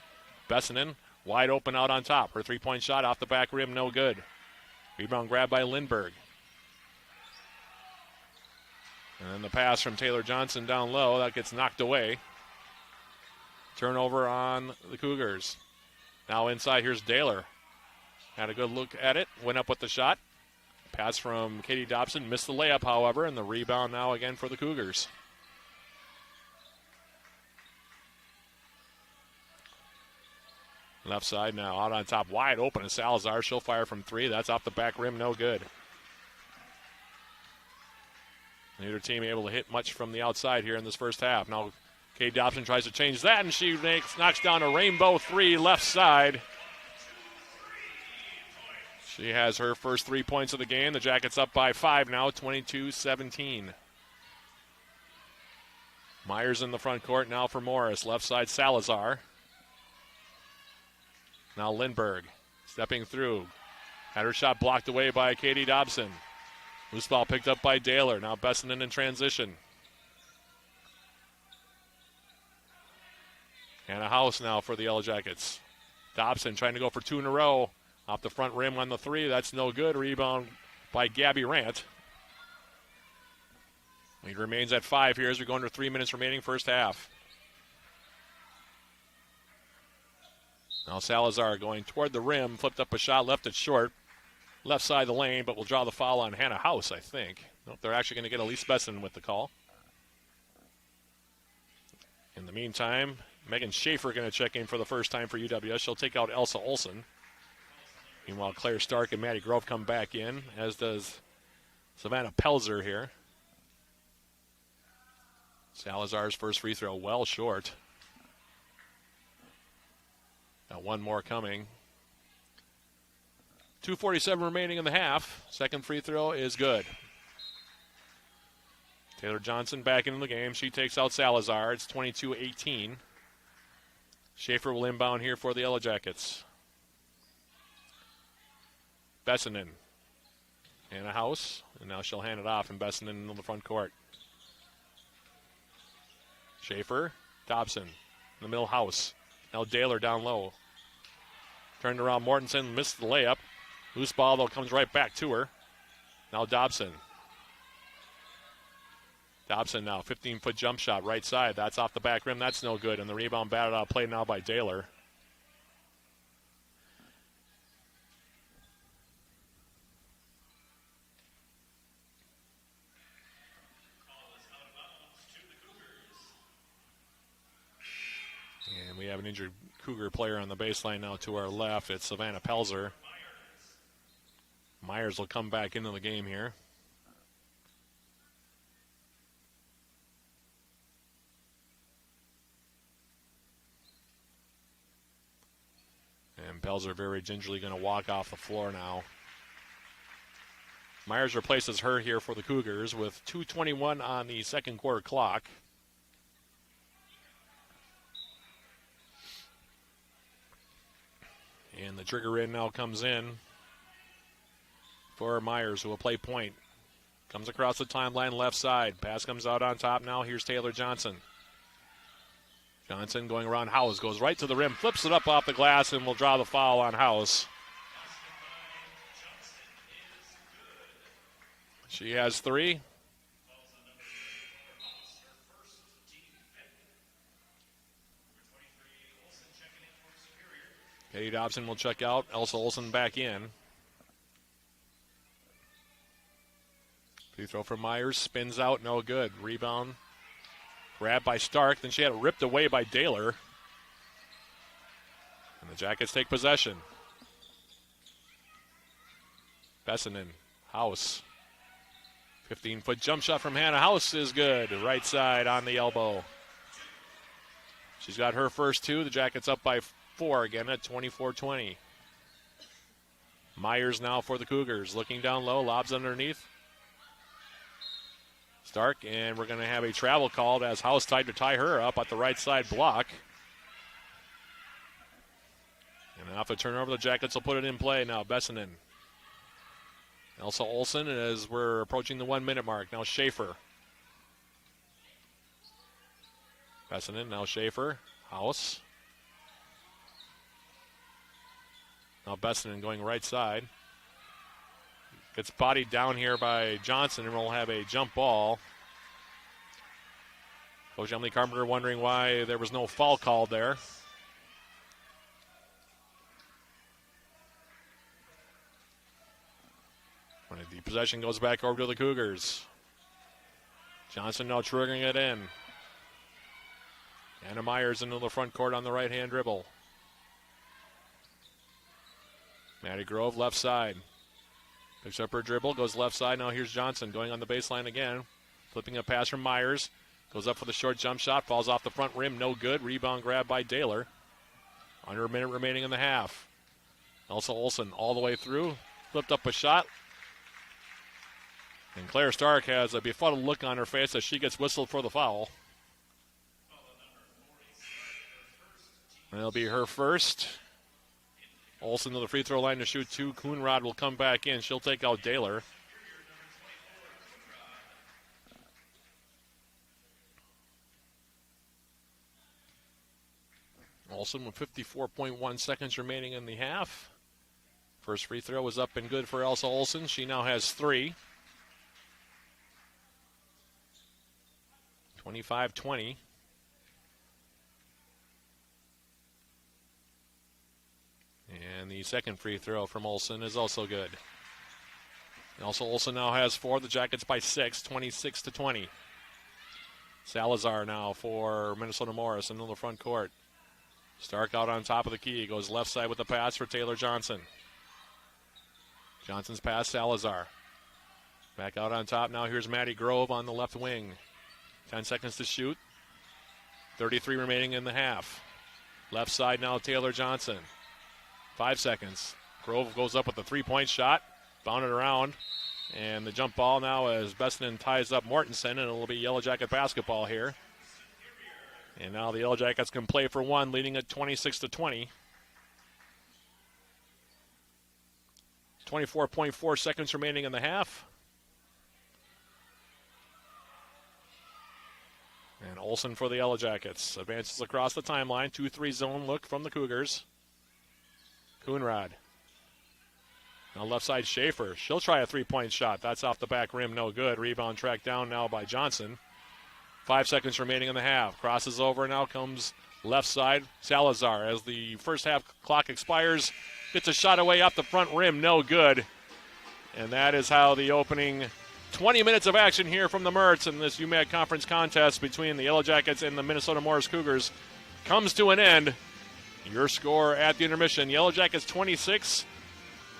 Bessinen wide open out on top. Her three-point shot off the back rim, no good. Rebound grab by Lindbergh. And then the pass from Taylor Johnson down low. That gets knocked away. Turnover on the Cougars. Now inside, here's Daler. Had a good look at it. Went up with the shot. Pass from Katie Dobson. Missed the layup, however, and the rebound now again for the Cougars. Left side now, out on top, wide open is Salazar. She'll fire from three. That's off the back rim, no good. Neither team able to hit much from the outside here in this first half. Now, Katie Dobson tries to change that, and she knocks down a rainbow three left side. She has her first 3 points of the game. The Jackets up by 5 now, 22-17. Myers in the front court now for Morris. Left side, Salazar. Now Lindbergh stepping through. Had her shot blocked away by Katie Dobson. Loose ball picked up by Daler. Now Bessinen in transition. And a house now for the Yellow Jackets. Dobson trying to go for two in a row. Off the front rim on the three. That's no good. Rebound by Gabby Rant. Lead remains at 5 here as we go under 3 minutes remaining first half. Now Salazar going toward the rim. Flipped up a shot. Left it short. Left side of the lane, but will draw the foul on Hannah House, I think. Nope, they're actually going to get Elise Besson with the call. In the meantime, Megan Schaefer going to check in for the first time for UWS. She'll take out Elsa Olsen. Meanwhile, Claire Stark and Maddie Grove come back in, as does Savannah Pelzer here. Salazar's first free throw well short. Got one more coming. 2:47 remaining in the half. Second free throw is good. Taylor Johnson back into the game. She takes out Salazar. It's 22-18. Schaefer will inbound here for the Yellow Jackets. Bessinen and a house, and now she'll hand it off, and Bessinen in the front court. Schaefer, Dobson, in the middle house. Now Daler down low. Turned around, Mortensen missed the layup. Loose ball, though, comes right back to her. Now Dobson. Dobson now, 15-foot jump shot, right side. That's off the back rim. That's no good, and the rebound batted out, played now by Daler. And we have an injured Cougar player on the baseline now to our left. It's Savannah Pelzer. Myers will come back into the game here. And Pelzer very gingerly going to walk off the floor now. Myers replaces her here for the Cougars with 2:21 on the second quarter clock. And the trigger in now comes in for Myers, who will play point. Comes across the timeline left side. Pass comes out on top now. Here's Taylor Johnson. Johnson going around House. Goes right to the rim. Flips it up off the glass and will draw the foul on House. She has 3. Katie Dobson will check out. Elsa Olsen back in. Free throw from Myers. Spins out. No good. Rebound. Grabbed by Stark. Then she had it ripped away by Daler. And the Jackets take possession. Bessinen. House. 15-foot jump shot from Hannah House is good. Right side on the elbow. She's got her first two. The Jackets up by 4 again at 24-20. Myers now for the Cougars. Looking down low. Lobs underneath. Stark, and we're going to have a travel called as House tried to tie her up at the right side block. And off a turnover, the Jackets will put it in play now. Bessinen. Elsa Olsen as we're approaching the 1 minute mark. Now Schaefer. Bessinen, now Schaefer. House. Now Bessinen going right side. Gets bodied down here by Johnson, and we'll have a jump ball. Coach Emily Carpenter wondering why there was no foul called there. When the possession goes back over to the Cougars. Johnson now triggering it in. Anna Myers into the front court on the right-hand dribble. Maddie Grove left side. Picks up her dribble, goes left side. Now here's Johnson going on the baseline again. Flipping a pass from Myers. Goes up for the short jump shot. Falls off the front rim. No good. Rebound grab by Daler. Under a minute remaining in the half. Elsa Olsen all the way through. Flipped up a shot. And Claire Stark has a befuddled look on her face as she gets whistled for the foul. And it'll be her first. Olsen to the free throw line to shoot 2. Coonrod will come back in. She'll take out Daler. Olsen with 54.1 seconds remaining in the half. First free throw was up and good for Elsa Olsen. She now has 3. 25-20. And the second free throw from Olsen is also good. Also, Olsen now has 4. The Jackets by 6, 26-20. Salazar now for Minnesota Morris into the front court. Stark out on top of the key. Goes left side with the pass for Taylor Johnson. Johnson's pass, Salazar. Back out on top now. Here's Maddie Grove on the left wing. 10 seconds to shoot. 33 remaining in the half. Left side now, Taylor Johnson. 5 seconds. Grove goes up with a three-point shot. Bounded around. And the jump ball now as Bessinen ties up Mortensen, and it'll be Yellow Jacket basketball here. And now the Yellow Jackets can play for one, leading at 26-20. 24.4 seconds remaining in the half. And Olsen for the Yellow Jackets. Advances across the timeline. 2-3 zone look from the Cougars. Coonrod. Now left side Schaefer. She'll try a three-point shot. That's off the back rim. No good. Rebound tracked down now by Johnson. 5 seconds remaining in the half. Crosses over. Now comes left side Salazar as the first half clock expires. Gets a shot away off the front rim. No good. And that is how the opening 20 minutes of action here from the Mertz in this UMAC Conference contest between the Yellow Jackets and the Minnesota Morris Cougars comes to an end. Your score at the intermission, Yellow Jackets 26,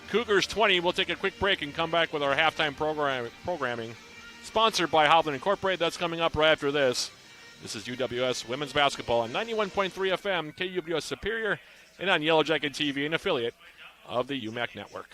Cougars 20. We'll take a quick break and come back with our halftime programming. Sponsored by Hovland Incorporated. That's coming up right after this. This is UWS Women's Basketball on 91.3 FM, KUWS Superior, and on Yellow Jacket TV, an affiliate of the UMAC Network.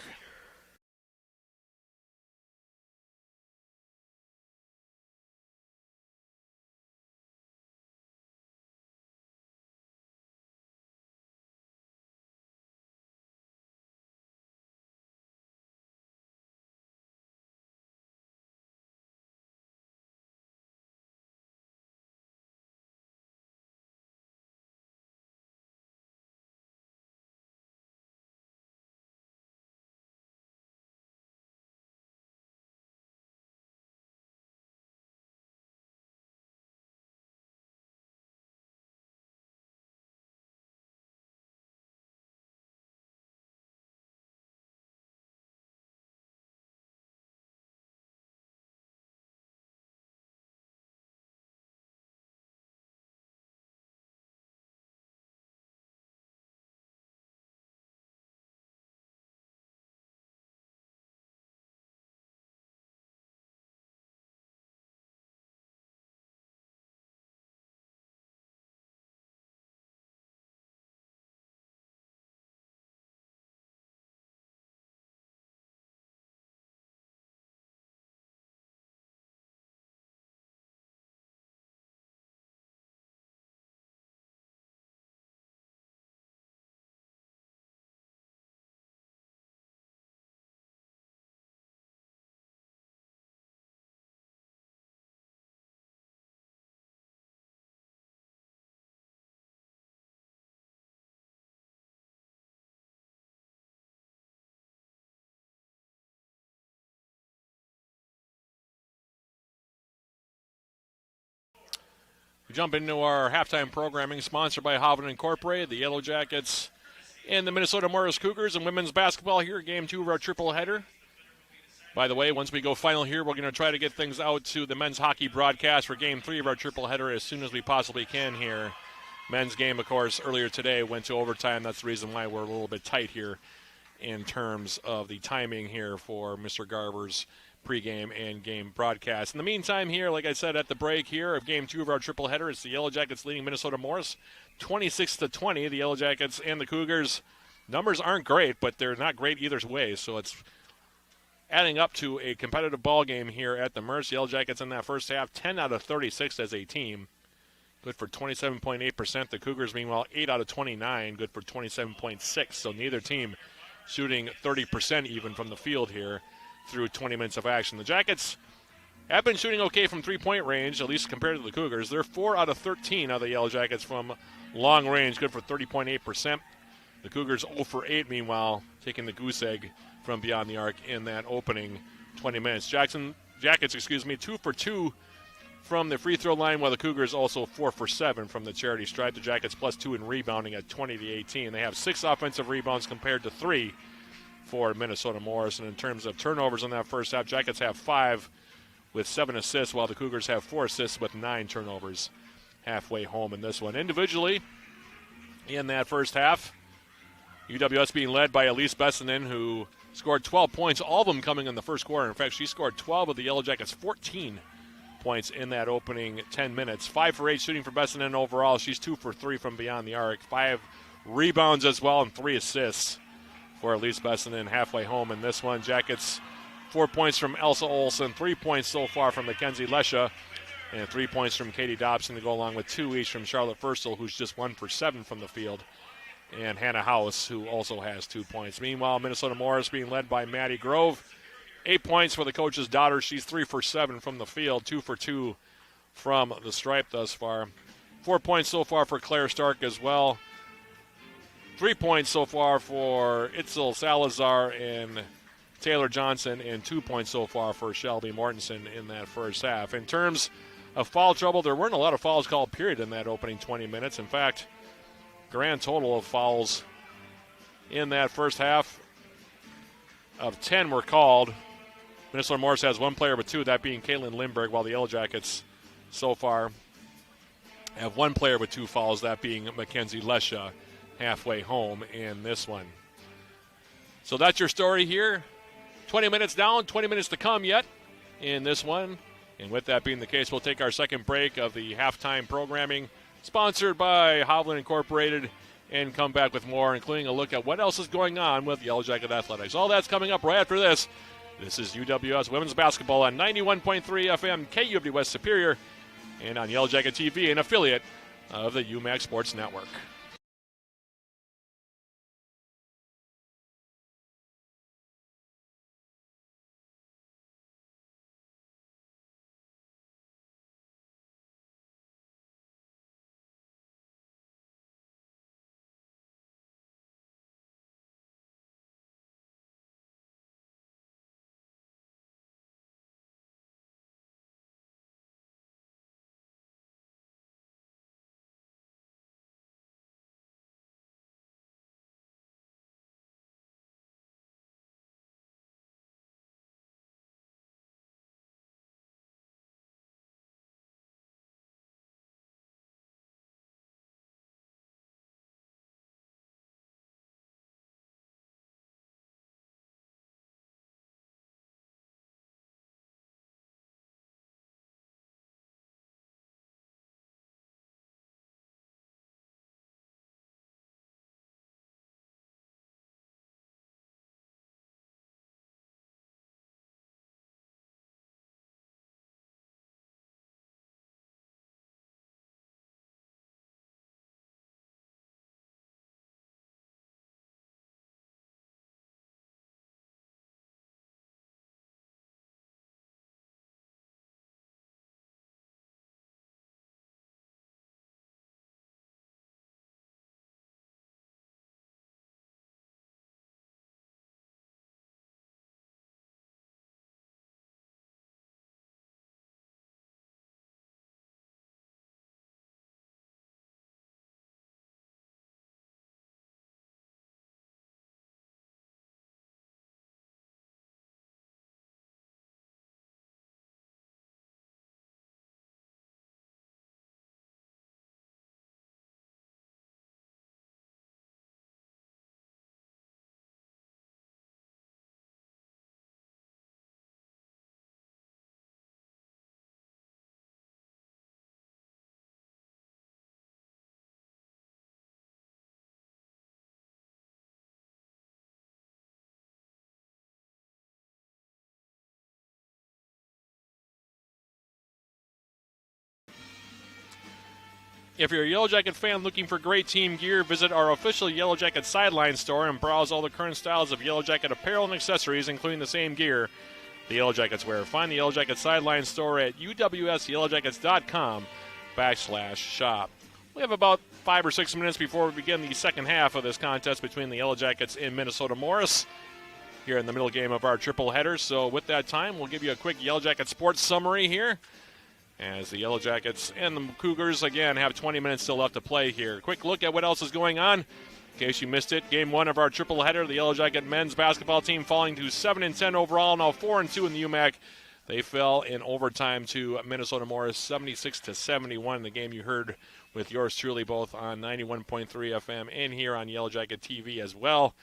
We jump into our halftime programming sponsored by Hovland Incorporated, the Yellow Jackets, and the Minnesota Morris Cougars in women's basketball here, game 2 of our triple header. By the way, once we go final here, we're going to try to get things out to the men's hockey broadcast for game 3 of our triple header as soon as we possibly can here. Men's game, of course, earlier today went to overtime. That's the reason why we're a little bit tight here in terms of the timing here for Mr. Garver's pregame and game broadcast. In the meantime here, like I said at the break here of game 2 of our triple header, it's the Yellow Jackets leading Minnesota Morris 26-20. The Yellow Jackets and the Cougars, numbers aren't great, but they're not great either way, so it's adding up to a competitive ball game here at the Merce. Yellow Jackets in that first half, 10 out of 36 as a team, good for 27.8%. The Cougars, meanwhile, 8 out of 29, good for 27.6%. So neither team shooting 30% even from the field here through 20 minutes of action. The Jackets have been shooting okay from three-point range, at least compared to the Cougars. They're 4 out of 13 of the Yellow Jackets from long range, good for 30.8%. The Cougars 0 for 8, meanwhile, taking the goose egg from beyond the arc in that opening 20 minutes. Jackets, 2 for 2 from the free throw line, while the Cougars also 4 for 7 from the charity stripe. The Jackets +2 in rebounding at 20-18. They have 6 offensive rebounds compared to 3 for Minnesota Morris. And in terms of turnovers in that first half, Jackets have 5 with 7 assists, while the Cougars have 4 assists with 9 turnovers halfway home in this one. Individually, in that first half, UWS being led by Elise Bessinen, who scored 12 points, all of them coming in the first quarter. In fact, she scored 12 of the Yellow Jackets' 14 points in that opening 10 minutes. 5 for 8 shooting for Bessinen overall. She's 2 for 3 from beyond the arc. 5 rebounds as well and 3 assists for Elise Bessinen halfway home in this one. Jackets 4 points from Elsa Olsen, 3 points so far from Mackenzie Lesha, and 3 points from Katie Dobson to go along with 2 each from Charlotte Furstel, who's just 1 for 7 from the field, and Hannah House, who also has 2 points. Meanwhile, Minnesota Morris being led by Maddie Grove, 8 points for the coach's daughter. She's 3 for 7 from the field, 2 for 2 from the stripe thus far. 4 points so far for Claire Stark as well. 3 points so far for Itzel Salazar and Taylor Johnson, and 2 points so far for Shelby Mortensen in that first half. In terms of foul trouble, there weren't a lot of fouls called, period, in that opening 20 minutes. In fact, grand total of fouls in that first half of 10 were called. Minnesota Morris has 1 player with 2, that being Caitlin Lindberg, while the Yellow Jackets so far have 1 player with 2 fouls, that being Mackenzie Lesha, halfway home in this one. So that's your story here. 20 minutes down, 20 minutes to come yet in this one. And with that being the case, we'll take our second break of the halftime programming, sponsored by Hovland Incorporated, and come back with more, including a look at what else is going on with Yellow Jacket Athletics. All that's coming up right after this. This is UWS Women's Basketball on 91.3 FM KUWS Superior, and on Yellow Jacket TV, an affiliate of the UMAC Sports Network. If you're a Yellow Jacket fan looking for great team gear, visit our official Yellow Jacket Sideline store and browse all the current styles of Yellow Jacket apparel and accessories, including the same gear the Yellow Jackets wear. Find the Yellow Jacket Sideline store at uwsyellowjackets.com/shop. We have about 5 or 6 minutes before we begin the second half of this contest between the Yellow Jackets and Minnesota Morris here in the middle game of our triple header. So with that time, we'll give you a quick Yellow Jacket sports summary here, as the Yellow Jackets and the Cougars, again, have 20 minutes still left to play here. Quick look at what else is going on. In case you missed it, Game 1 of our triple header, the Yellow Jacket men's basketball team falling to 7-10 overall, now 4-2 in the UMAC. They fell in overtime to Minnesota Morris, 76-71, the game you heard with yours truly, both on 91.3 FM and here on Yellow Jacket TV as well.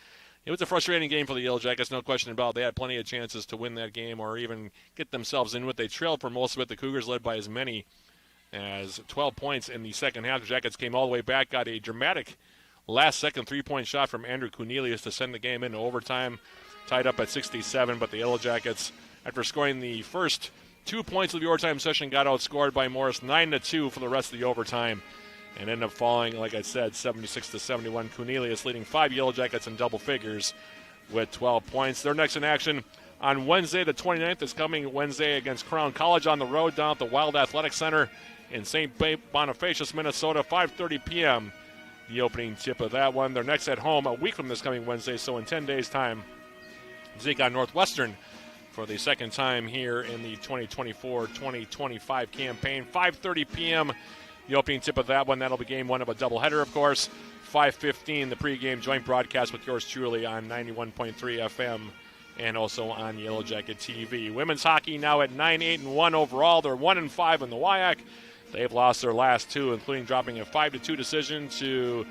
It was a frustrating game for the Yellow Jackets, no question about it. They had plenty of chances to win that game or even get themselves in what they trailed for most of it. The Cougars led by as many as 12 points in the second half. The Jackets came all the way back, got a dramatic last-second three-point shot from Andrew Cornelius to send the game into overtime, tied up at 67. But the Yellow Jackets, after scoring the first 2 points of the overtime session, got outscored by Morris 9-2 for the rest of the overtime, and ended up falling, like I said, 76-71. Cornelius leading 5 Yellow Jackets in double figures with 12 points. They're next in action on Wednesday, the 29th. This coming Wednesday against Crown College on the road down at the Wild Athletic Center in St. Bonifacius, Minnesota, 5:30 p.m. The opening tip of that one. They're next at home a week from this coming Wednesday, so in 10 days' time, take on Northwestern for the second time here in the 2024-2025 campaign. 5:30 p.m. The opening tip of that one. That'll be game 1 of a doubleheader, of course. 5:15, the pregame joint broadcast with yours truly on 91.3 FM and also on Yellow Jacket TV. Women's hockey now at 9-8-1 overall. They're 1-5 in the WIAC. They've lost their last 2, including dropping a 5-2 decision to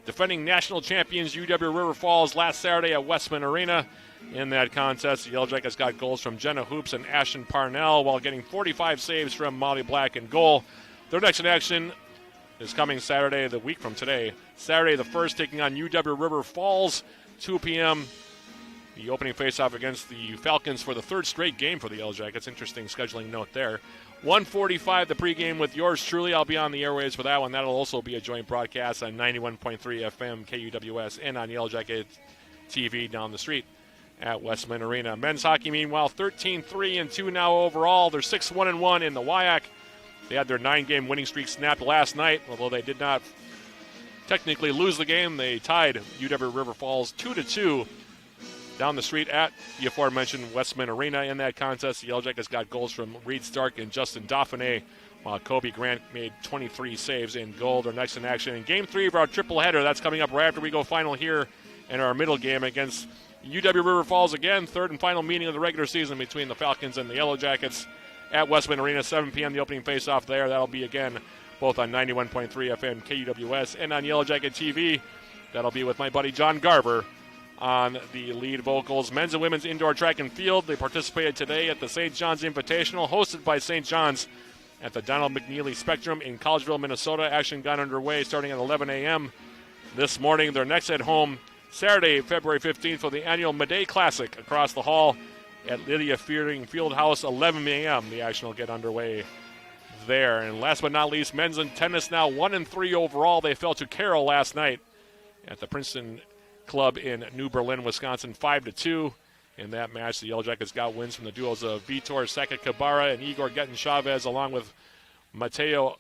defending national champions UW River Falls last Saturday at Westman Arena. In that contest, the Yellow Jackets got goals from Jenna Hoops and Ashton Parnell while getting 45 saves from Molly Black in goal. Their next in action is coming Saturday, the week from today. Saturday the 1st, taking on UW River Falls, 2 p.m. The opening faceoff against the Falcons for the 3rd straight game for the Yellow Jackets. Interesting scheduling note there. 1:45, the pregame with yours truly. I'll be on the airwaves for that one. That'll also be a joint broadcast on 91.3 FM KUWS and on Yellow Jacket TV down the street at Westman Arena. Men's hockey, meanwhile, 13-3-2 now overall. They're 6-1-1 in the WIAC. They had their 9-game winning streak snapped last night, although they did not technically lose the game. They tied UW River Falls 2-2 down the street at the aforementioned Westman Arena. In that contest, the Yellow Jackets got goals from Reed Stark and Justin Dauphiné, while Kobe Grant made 23 saves in goal. They're next in action in Game 3 of our triple header. That's coming up right after we go final here in our middle game against UW River Falls again. 3rd and final meeting of the regular season between the Falcons and the Yellow Jackets at Westman Arena, 7 p.m. the opening face-off there. That'll be, again, both on 91.3 FM KUWS and on Yellow Jacket TV. That'll be with my buddy John Garver on the lead vocals. Men's and women's indoor track and field. They participated today at the St. John's Invitational, hosted by St. John's at the Donald McNeely Spectrum in Collegeville, Minnesota. Action got underway starting at 11 a.m. this morning. They're next at home Saturday, February 15th for the annual Midday Classic across the hall at Lydia Fearing Fieldhouse, 11 a.m. The action will get underway there. And last but not least, men's and tennis now 1-3 overall. They fell to Carroll last night at the Princeton Club in New Berlin, Wisconsin, 5-2. In that match, the Yellow Jackets got wins from the duos of Vitor Sakakabara and Igor Gettin Chavez, along with Mateo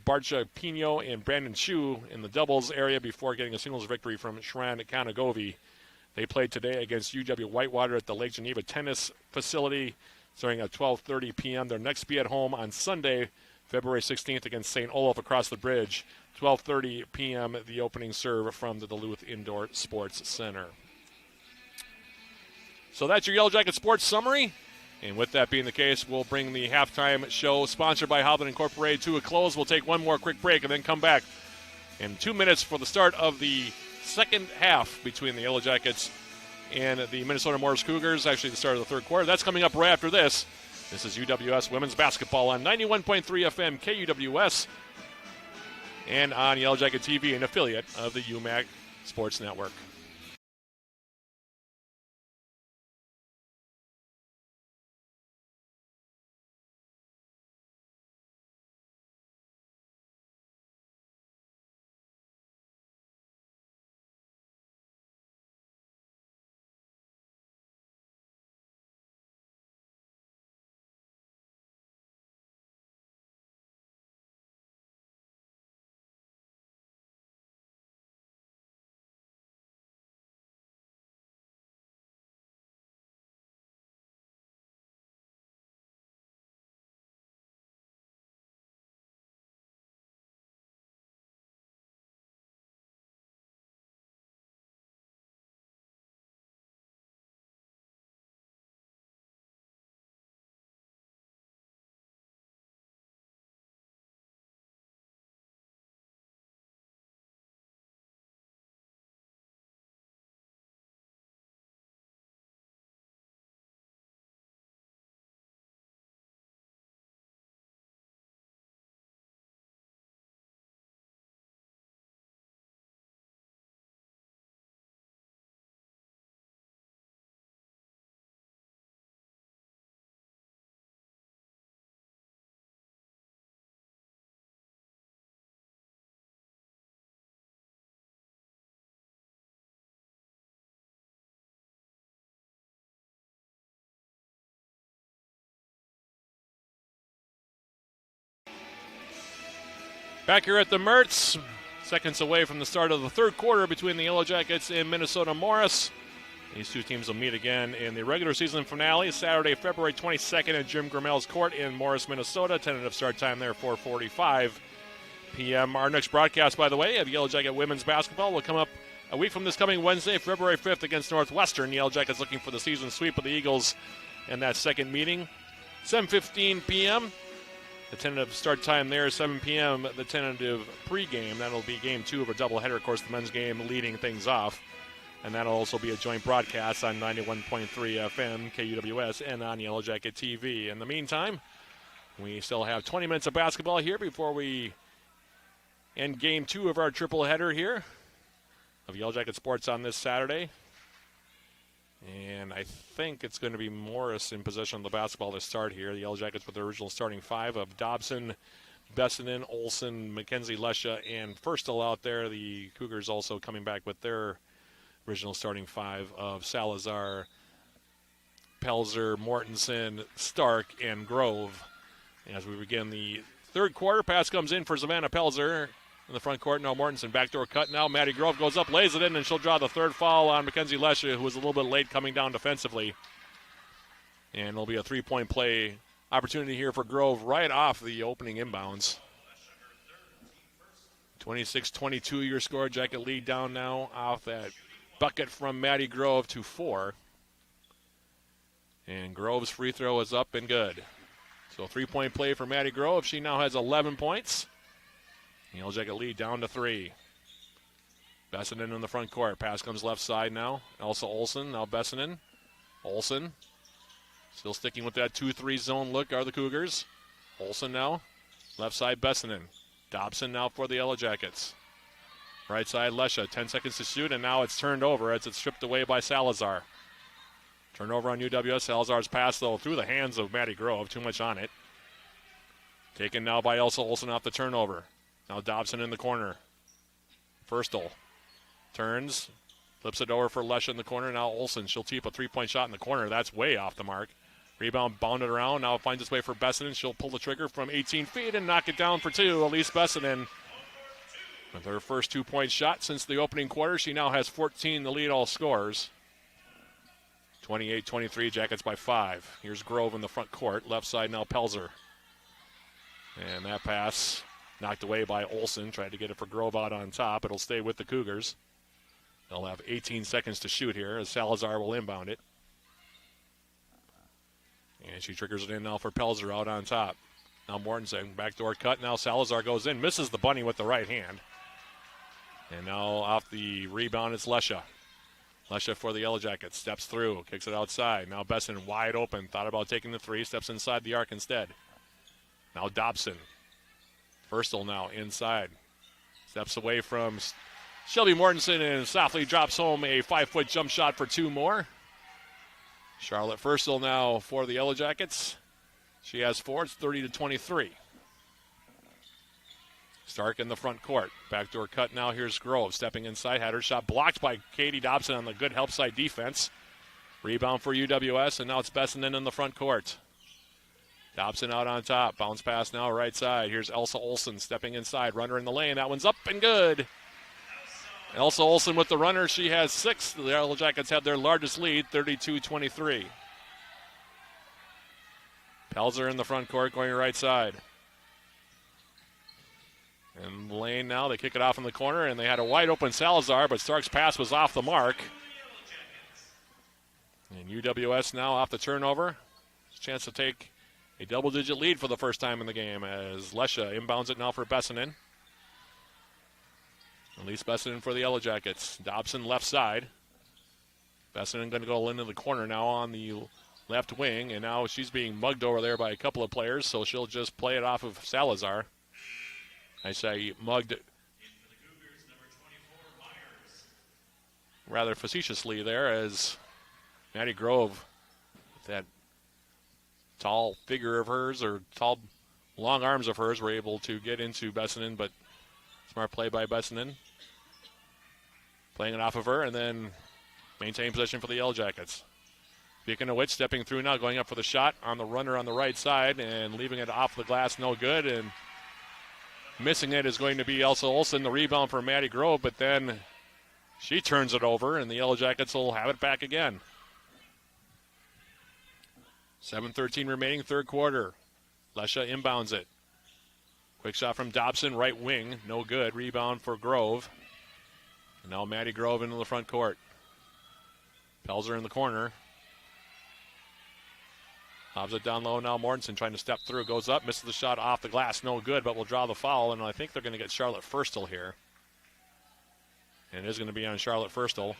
Barcha Pino and Brandon Chu in the doubles area before getting a singles victory from Shran Kanagovi. They played today against UW Whitewater at the Lake Geneva Tennis Facility starting at 12:30 p.m. Their next be at home on Sunday, February 16th against St. Olaf across the bridge. 12:30 p.m. the opening serve from the Duluth Indoor Sports Center. So that's your Yellow Jacket Sports Summary. And with that being the case, we'll bring the halftime show sponsored by Howland Incorporated to a close. We'll take one more quick break and then come back in 2 minutes for the start of the second half between the Yellow Jackets and the Minnesota Morris Cougars, actually the start of the 3rd quarter. That's coming up right after this. This is UWS Women's Basketball on 91.3 FM KUWS and on Yellow Jacket TV, an affiliate of the UMAC Sports Network. Back here at the Mertz, seconds away from the start of the third quarter between the Yellow Jackets and Minnesota Morris. These two teams will meet again in the regular season finale Saturday, February 22nd at Jim Grimmel's Court in Morris, Minnesota. Tentative start time there, 4:45 p.m. Our next broadcast, by the way, of Yellow Jacket women's basketball will come up a week from this coming Wednesday, February 5th against Northwestern. Yellow Jackets looking for the season sweep of the Eagles in that second meeting. 7:15 p.m. The tentative start time there, 7 p.m., the tentative pregame. That'll be game 2 of a doubleheader. Of course, the men's game leading things off. And that'll also be a joint broadcast on 91.3 FM, KUWS, and on Yellow Jacket TV. In the meantime, we still have 20 minutes of basketball here before we end game 2 of our triple header here of Yellow Jacket Sports on this Saturday. And I think it's going to be Morris in possession of the basketball to start here. The Yellow Jackets with their original starting 5 of Dobson, Bessinen, Olsen, McKenzie, Lesha, and Firstel out there. The Cougars also coming back with their original starting 5 of Salazar, Pelzer, Mortensen, Stark, and Grove. As we begin the third quarter, pass comes in for Savannah Pelzer. In the front court, now Mortensen, backdoor cut now. Maddie Grove goes up, lays it in, and she'll draw the third foul on Mackenzie Lesha, who was a little bit late coming down defensively. And it'll be a three-point play opportunity here for Grove right off the opening inbounds. 26-22 your score. Jacket lead down now off that bucket from Maddie Grove to 4. And Grove's free throw is up and good. So a three-point play for Maddie Grove. She now has 11 points. Yellow Jacket lead down to 3. Bessinen in the front court. Pass comes left side now. Elsa Olsen, now Bessinen. Olsen still sticking with that 2-3 zone look are the Cougars. Olsen now. Left side Bessinen. Dobson now for the Yellow Jackets. Right side Lesha. 10 seconds to shoot, and now it's turned over as it's stripped away by Salazar. Turnover on UWS. Salazar's pass, though, through the hands of Maddie Grove. Too much on it. Taken now by Elsa Olsen off the turnover. Now Dobson in the corner. Firstel turns, flips it over for Lesha in the corner. Now Olsen, she'll tee up a three-point shot in the corner. That's way off the mark. Rebound bounded around. Now finds its way for Bessinen. She'll pull the trigger from 18 feet and knock it down for 2. Elise Bessinen with her first 2-point shot since the opening quarter. She now has 14 to lead all scorers. 28-23, Jackets by 5. Here's Grove in the front court. Left side now Pelzer. And that pass knocked away by Olsen. Tried to get it for Grove out on top. It'll stay with the Cougars. They'll have 18 seconds to shoot here as Salazar will inbound it. And she triggers it in now for Pelzer out on top. Now Mortensen, backdoor cut. Now Salazar goes in, misses the bunny with the right hand. And now off the rebound, it's Lesha. Lesha for the Yellow Jackets. Steps through, kicks it outside. Now Besson wide open. Thought about taking the 3. Steps inside the arc instead. Now Dobson. Firstel now inside. Steps away from Shelby Mortensen and softly drops home a 5-foot jump shot for 2 more. Charlotte Firstel now for the Yellow Jackets. She has 4. It's 30-23. Stark in the front court. Backdoor cut now. Here's Grove stepping inside. Had her shot blocked by Katie Dobson on the good help side defense. Rebound for UWS, and now it's Bessinen in the front court. Dobson out on top. Bounce pass now right side. Here's Elsa Olsen stepping inside. Runner in the lane. That one's up and good. Elsa Olsen with the runner. She has 6. The Yellow Jackets have their largest lead, 32-23. Pelzer in the front court going right side. In the lane now. They kick it off in the corner, and they had a wide open Salazar, but Stark's pass was off the mark. And UWS now off the turnover. Chance to take a double-digit lead for the first time in the game as Lesha inbounds it now for Bessinen. Elise Bessinen for the Yellow Jackets. Dobson left side. Bessinen going to go into the corner now on the left wing, and now she's being mugged over there by a couple of players, so she'll just play it off of Salazar. I say mugged rather facetiously there as Maddie Grove, with that tall figure of hers, or tall, long arms of hers, were able to get into Bessinen, but smart play by Bessinen. Playing it off of her and then maintain possession for the Yellow Jackets. Speaking of which, stepping through now, going up for the shot on the runner on the right side and leaving it off the glass, no good. And Missing it is going to be Elsa Olsen, the rebound for Maddie Grove, but then she turns it over, and the Yellow Jackets will have it back again. 7:13 remaining, third quarter. Lesha inbounds it. Quick shot from Dobson, right wing, no good. Rebound for Grove. And now Maddie Grove into the front court. Pelzer in the corner. Lobs it down low now. Mortensen trying to step through. Goes up, misses the shot off the glass. No good, but will draw the foul. And I think they're going to get Charlotte Firstel here. And it is going to be on Charlotte Firstel.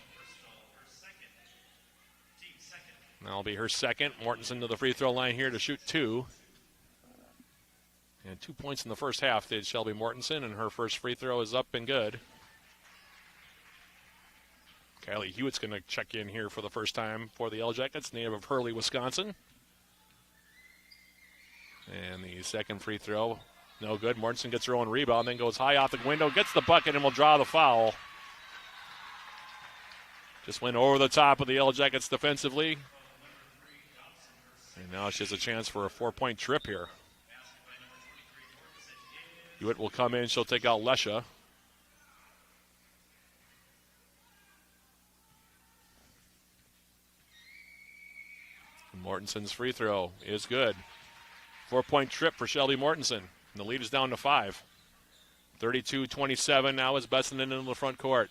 That'll be her second. Mortensen to the free throw line here to shoot two. And 2 points in the first half did Shelby Mortensen, and her first free throw is up and good. Kylie Hewitt's going to check in here for the first time for the Yellow Jackets, native of Hurley, Wisconsin. And the second free throw, no good. Mortensen gets her own rebound, then goes high off the window, gets the bucket, and will draw the foul. Just went over the top of the Yellow Jackets defensively. And now she has a chance for a 4-point trip here. Hewitt will come in. She'll take out Lesha. Mortensen's free throw is good. 4-point trip for Shelby Mortensen. And the lead is down to 5. 32-27 now is Bessenden into the front court.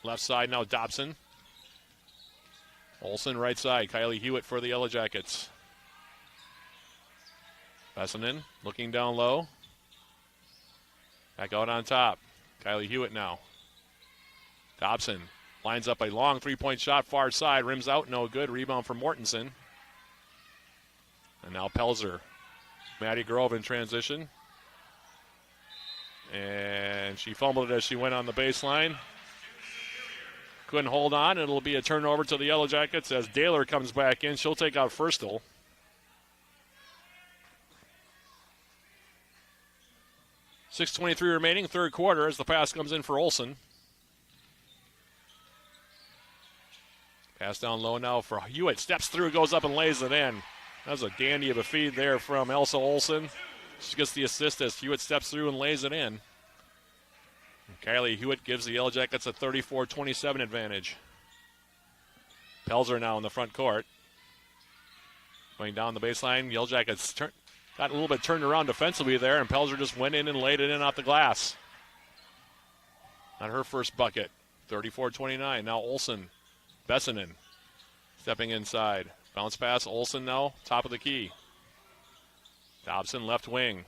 Left side now Dobson. Olsen right side. Kylie Hewitt for the Yellow Jackets. Bessenden looking down low. Back out on top. Kylie Hewitt now. Dobson lines up a long 3-point shot far side. Rims out, no good. Rebound for Mortensen. And now Pelzer. Maddie Grove in transition. And she fumbled it as she went on the baseline. Couldn't hold on. It'll be a turnover to the Yellow Jackets as Daler comes back in. She'll take out Firstel. 6:23 remaining, third quarter as the pass comes in for Olsen. Pass down low now for Hewitt. Steps through, goes up and lays it in. That was a dandy of a feed there from Elsa Olsen. She gets the assist as Hewitt steps through and lays it in. And Kylie Hewitt gives the Yellow Jackets a 34-27 advantage. Pelzer now in the front court. Going down the baseline, Yellow Jackets got a little bit turned around defensively there, and Pelzer just went in and laid it in off the glass. Not her first bucket. 34-29. Now Olsen. Bessenen stepping inside. Bounce pass. Olsen now. Top of the key. Dobson left wing.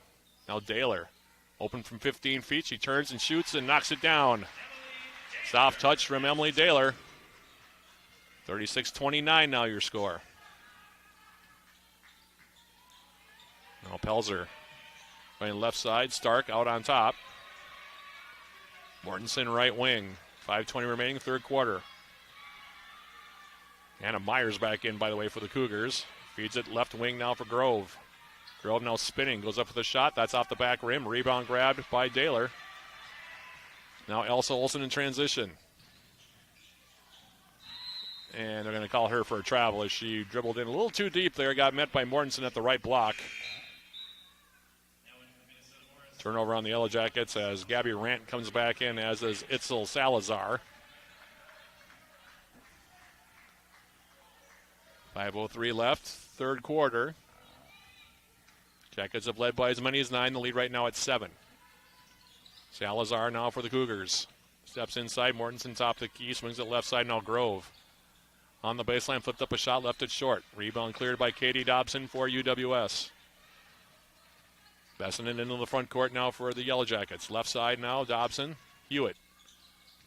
Now Daler. Open from 15 feet. She turns and shoots and knocks it down. Soft touch from Emily Daler. 36-29 now your score. Now Pelzer going left side. Stark out on top. Mortensen right wing. 5:20 remaining, third quarter. Anna Myers back in, by the way, for the Cougars. Feeds it left wing now for Grove. Grove now spinning. Goes up with a shot. That's off the back rim. Rebound grabbed by Daler. Now Elsa Olsen in transition. And they're going to call her for a travel as she dribbled in a little too deep there. Got met by Mortensen at the right block. Turnover on the Yellow Jackets as Gabby Rant comes back in, as is Itzel Salazar. 5:03 left, third quarter. Jackets have led by as many as 9. The lead right now at 7. Salazar now for the Cougars. Steps inside. Mortensen top the key. Swings it left side. Now Grove. On the baseline, flipped up a shot, left it short. Rebound cleared by Katie Dobson for UWS. Bessenden into the front court now for the Yellow Jackets. Left side now, Dobson. Hewitt.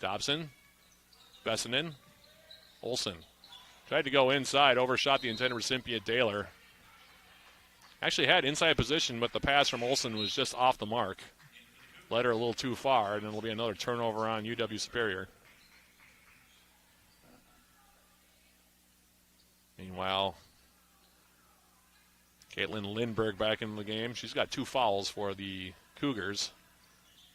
Dobson. Bessenden. Olsen. Tried to go inside, overshot the intended recipient, Daler. Actually had inside position, but the pass from Olsen was just off the mark. Led her a little too far, and it'll be another turnover on UW Superior. Meanwhile, Caitlin Lindberg back in the game. She's got 2 fouls for the Cougars.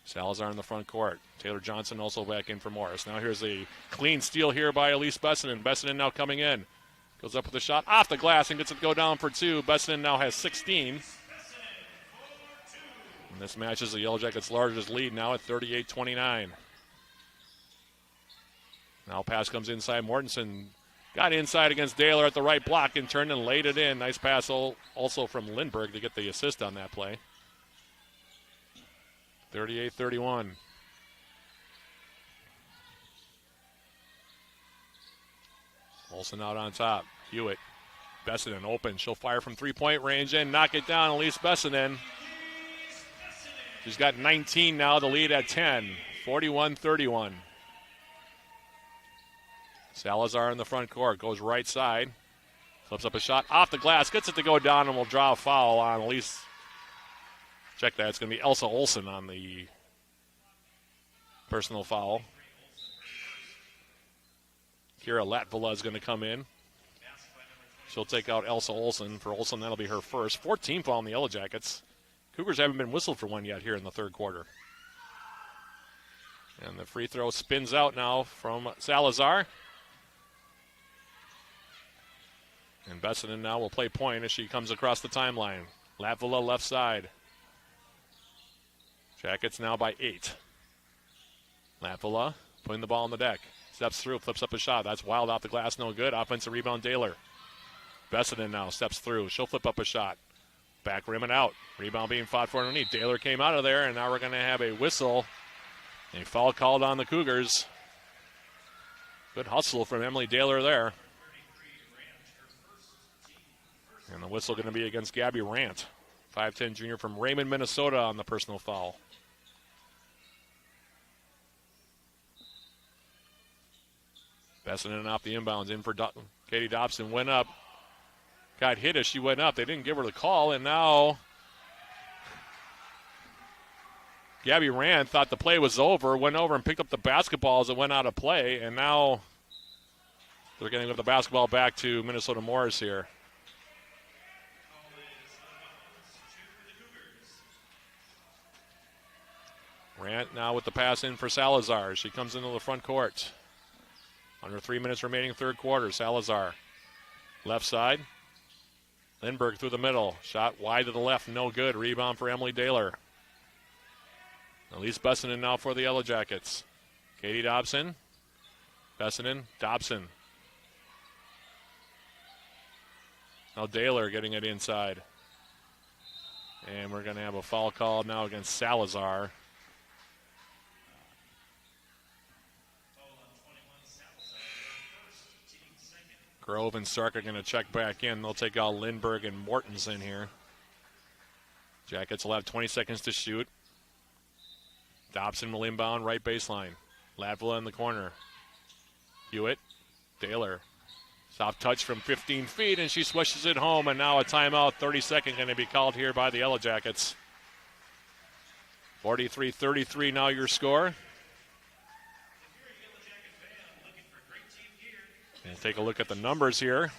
Salazar in the front court. Taylor Johnson also back in for Morris. Now here's a clean steal here by Elise Bessenden. Bessenden now coming in. Goes up with a shot off the glass and gets it to go down for 2. Bessenden now has 16. And this matches the Yellow Jackets' largest lead now at 38-29. Now pass comes inside. Mortensen got inside against Daler at the right block and turned and laid it in. Nice pass also from Lindbergh to get the assist on that play. 38-31. Olsen out on top. Hewitt. Bessinen open. She'll fire from three-point range and knock it down. Elise Bessinen. She's got 19 now, the lead at 10. 41-31. Salazar in the front court. Goes right side. Flips up a shot off the glass. Gets it to go down and will draw a foul on Elise. Check that. It's going to be Elsa Olsen on the personal foul. Kira Latvala is going to come in. She'll take out Elsa Olsen. For Olsen, that'll be her first. 14th foul on the Yellow Jackets. Cougars haven't been whistled for one yet here in the third quarter. And the free throw spins out now from Salazar. And Bessinen now will play point as she comes across the timeline. Latvala left side. Jackets now by 8. Latvala putting the ball on the deck. Steps through, flips up a shot. That's wild off the glass, no good. Offensive rebound, Daler. Bessinen now steps through. She'll flip up a shot. Back rim and out. Rebound being fought for underneath. Daler came out of there, and now we're going to have a whistle. A foul called on the Cougars. Good hustle from Emily Daler there. And the whistle going to be against Gabby Rant. 5'10 junior from Raymond, Minnesota on the personal foul. Bessinen off the inbounds, in for Katie Dobson, went up. Got hit as she went up. They didn't give her the call, and now Gabby Rand thought the play was over, went over and picked up the basketball as it went out of play, and now they're going to give the basketball back to Minnesota Morris here. Rand now with the pass in for Salazar. She comes into the front court. Under 3 minutes remaining third quarter. Salazar. Left side. Lindbergh through the middle. Shot wide to the left. No good. Rebound for Emily Daler. Elise Bessinen now for the Yellow Jackets. Katie Dobson. Bessinen. Dobson. Now Daler getting it inside. And we're going to have a foul call now against Salazar. Grove and Stark are going to check back in. They'll take out Lindbergh and Mortensen here. Jackets will have 20 seconds to shoot. Dobson will inbound right baseline. Latvala in the corner. Hewitt. Daler. Soft touch from 15 feet, and she swishes it home, and now a timeout. 30-second going to be called here by the Yellow Jackets. 43-33 now your score. We'll take a look at the numbers here.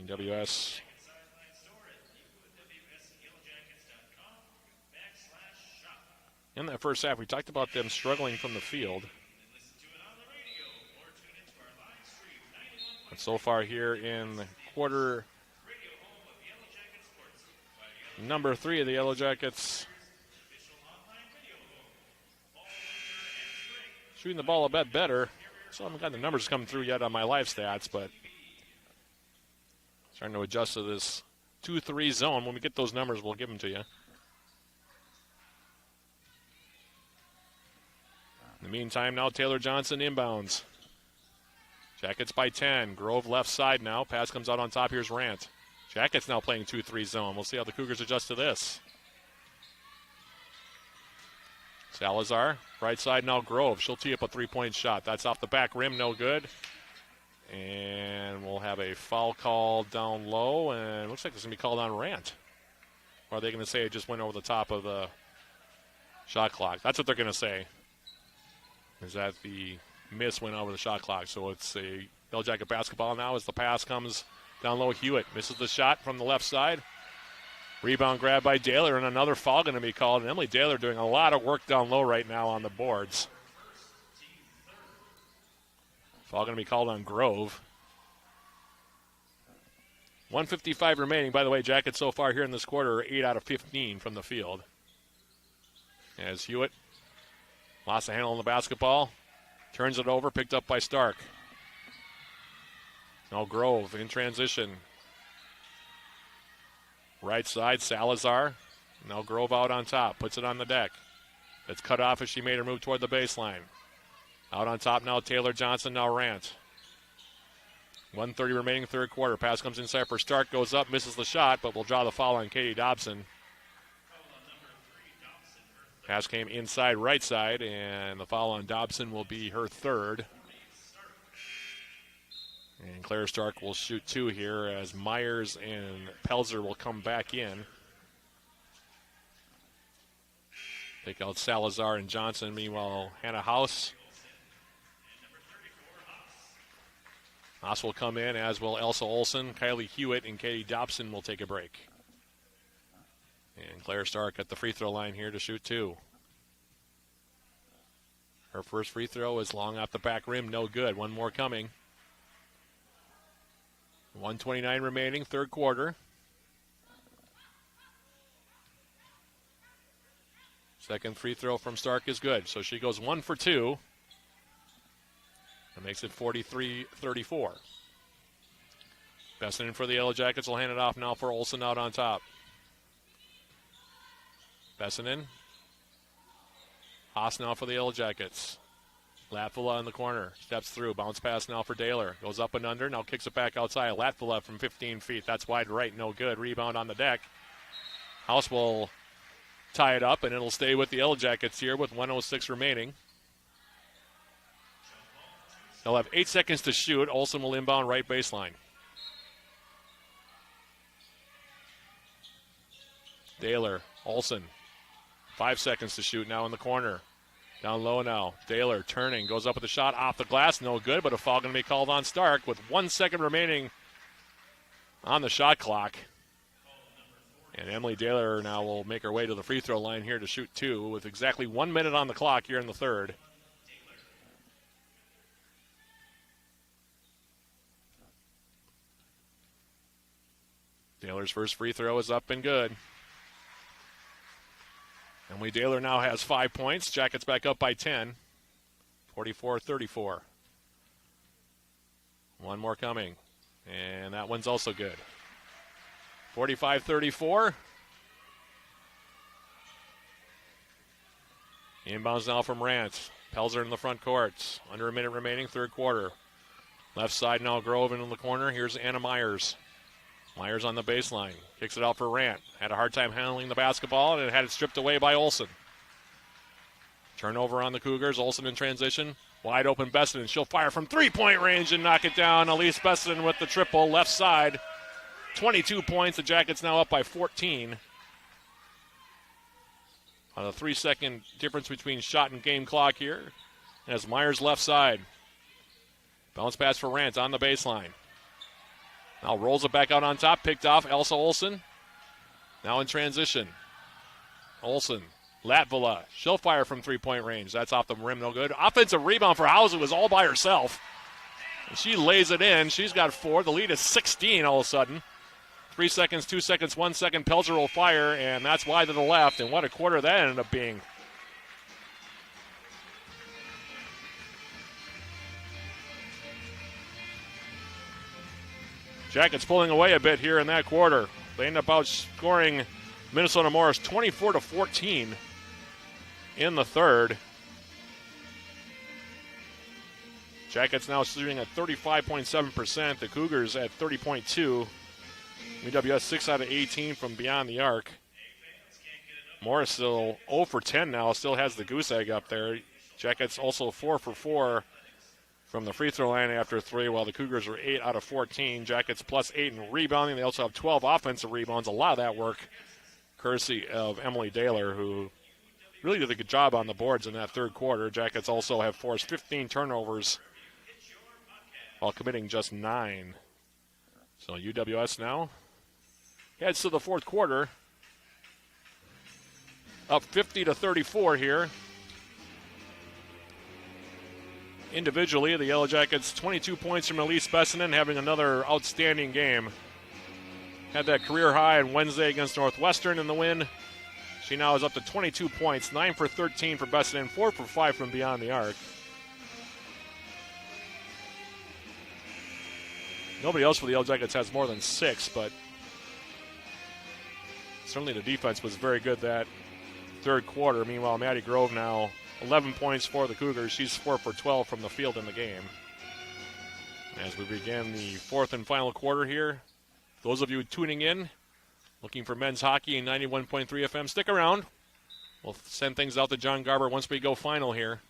WS. In that first half, we talked about them struggling from the field. But so far here in quarter number 3 of the Yellow Jackets, shooting the ball a bit better. So I haven't got the numbers coming through yet on my live stats, but starting to adjust to this 2-3 zone. When we get those numbers, we'll give them to you. In the meantime, now Taylor Johnson inbounds. Jackets by 10. Grove left side now. Pass comes out on top. Here's Rant. Jackets now playing 2-3 zone. We'll see how the Cougars adjust to this. Salazar, right side now Grove. She'll tee up a three-point shot. That's off the back rim, no good. And we'll have a foul call down low, and looks like it's going to be called on Rant. Or are they going to say it just went over the top of the shot clock? That's what they're going to say, is that the miss went over the shot clock. So it's a Yellow Jacket basketball now as the pass comes down low. Hewitt misses the shot from the left side. Rebound grab by Daler, and another foul going to be called. And Emily Daler doing a lot of work down low right now on the boards. Foul going to be called on Grove. 1:55 remaining. By the way, Jackets so far here in this quarter are 8 out of 15 from the field. As Hewitt lost the handle on the basketball. Turns it over, picked up by Stark. Now Grove in transition. Right side, Salazar. Now Grove out on top, puts it on the deck. It's cut off as she made her move toward the baseline. Out on top now, Taylor Johnson, now Rant. 1:30 remaining third quarter. Pass comes inside for Stark, goes up, misses the shot, but will draw the foul on Katie Dobson. Pass came inside right side, and the foul on Dobson will be her third. And Claire Stark will shoot 2 here as Myers and Pelzer will come back in. Take out Salazar and Johnson. Meanwhile, Hannah House will come in, as will Elsa Olsen. Kylie Hewitt and Katie Dobson will take a break. And Claire Stark at the free throw line here to shoot 2. Her first free throw is long off the back rim, no good. One more coming. 1:29 remaining, third quarter. Second free throw from Stark is good, so she goes 1 for 2. That makes it 43-34. Bessinen for the Yellow Jackets will hand it off now for Olsen out on top. Bessinen. Haas now for the Yellow Jackets. Latvala in the corner. Steps through. Bounce pass now for Daler. Goes up and under. Now kicks it back outside. Latvala from 15 feet. That's wide right. No good. Rebound on the deck. House will tie it up, and it'll stay with the Yellow Jackets here with 1:06 remaining. They'll have 8 seconds to shoot. Olsen will inbound right baseline. Daler, Olsen. 5 seconds to shoot now in the corner. Down low now. Daler turning, goes up with a shot off the glass. No good, but a foul going to be called on Stark with 1 second remaining on the shot clock. And Emily Daler now will make her way to the free throw line here to shoot 2 with exactly 1 minute on the clock here in the third. Daler's first free throw is up and good. Emily Daler now has 5 points. Jackets back up by 10. 44-34. One more coming. And that one's also good. 45-34. Inbounds now from Rant. Pelzer in the front court. Under a minute remaining, third quarter. Left side now, Grove in the corner. Here's Anna Myers. Myers on the baseline. Kicks it out for Rant. Had a hard time handling the basketball, and it had it stripped away by Olsen. Turnover on the Cougars. Olsen in transition. Wide open Bessinen. She'll fire from three-point range and knock it down. Elise Bessinen with the triple left side. 22 points. The Jackets now up by 14. On a 3-second difference between shot and game clock here. As Myers left side. Bounce pass for Rant on the baseline. Now rolls it back out on top. Picked off Elsa Olsen. Now in transition. Olsen. Latvala. She'll fire from three-point range. That's off the rim. No good. Offensive rebound for Hauser was all by herself. And she lays it in. She's got 4. The lead is 16 all of a sudden. 3 seconds, 2 seconds, 1 second. Pelzer will fire, and that's wide to the left. And what a quarter that ended up being. Jackets pulling away a bit here in that quarter. They end up outscoring Minnesota Morris 24-14 in the third. Jackets now shooting at 35.7%. The Cougars at 30.2%. UWS 6 out of 18 from beyond the arc. Morris still 0 for 10 now. Still has the goose egg up there. Jackets also 4 for 4 from the free throw line after 3, while the Cougars are 8 out of 14. Jackets plus 8 in rebounding. They also have 12 offensive rebounds. A lot of that work courtesy of Emily Daler, who really did a good job on the boards in that third quarter. Jackets also have forced 15 turnovers while committing just 9. So UWS now heads to the fourth quarter. Up 50-34 here. Individually, the Yellow Jackets 22 points from Elise Bessinen, having another outstanding game. had that career high on Wednesday against Northwestern in the win. She now is up to 22 points, 9 for 13 for Bessenden, 4 for 5 from beyond the arc. Nobody else for the Yellow Jackets has more than 6, but certainly the defense was very good that third quarter. Meanwhile, Maddie Grove now 11 points for the Cougars. She's 4 for 12 from the field in the game. As we begin the fourth and final quarter here, those of you tuning in, looking for men's hockey in 91.3 FM, stick around. We'll send things out to John Garber once we go final here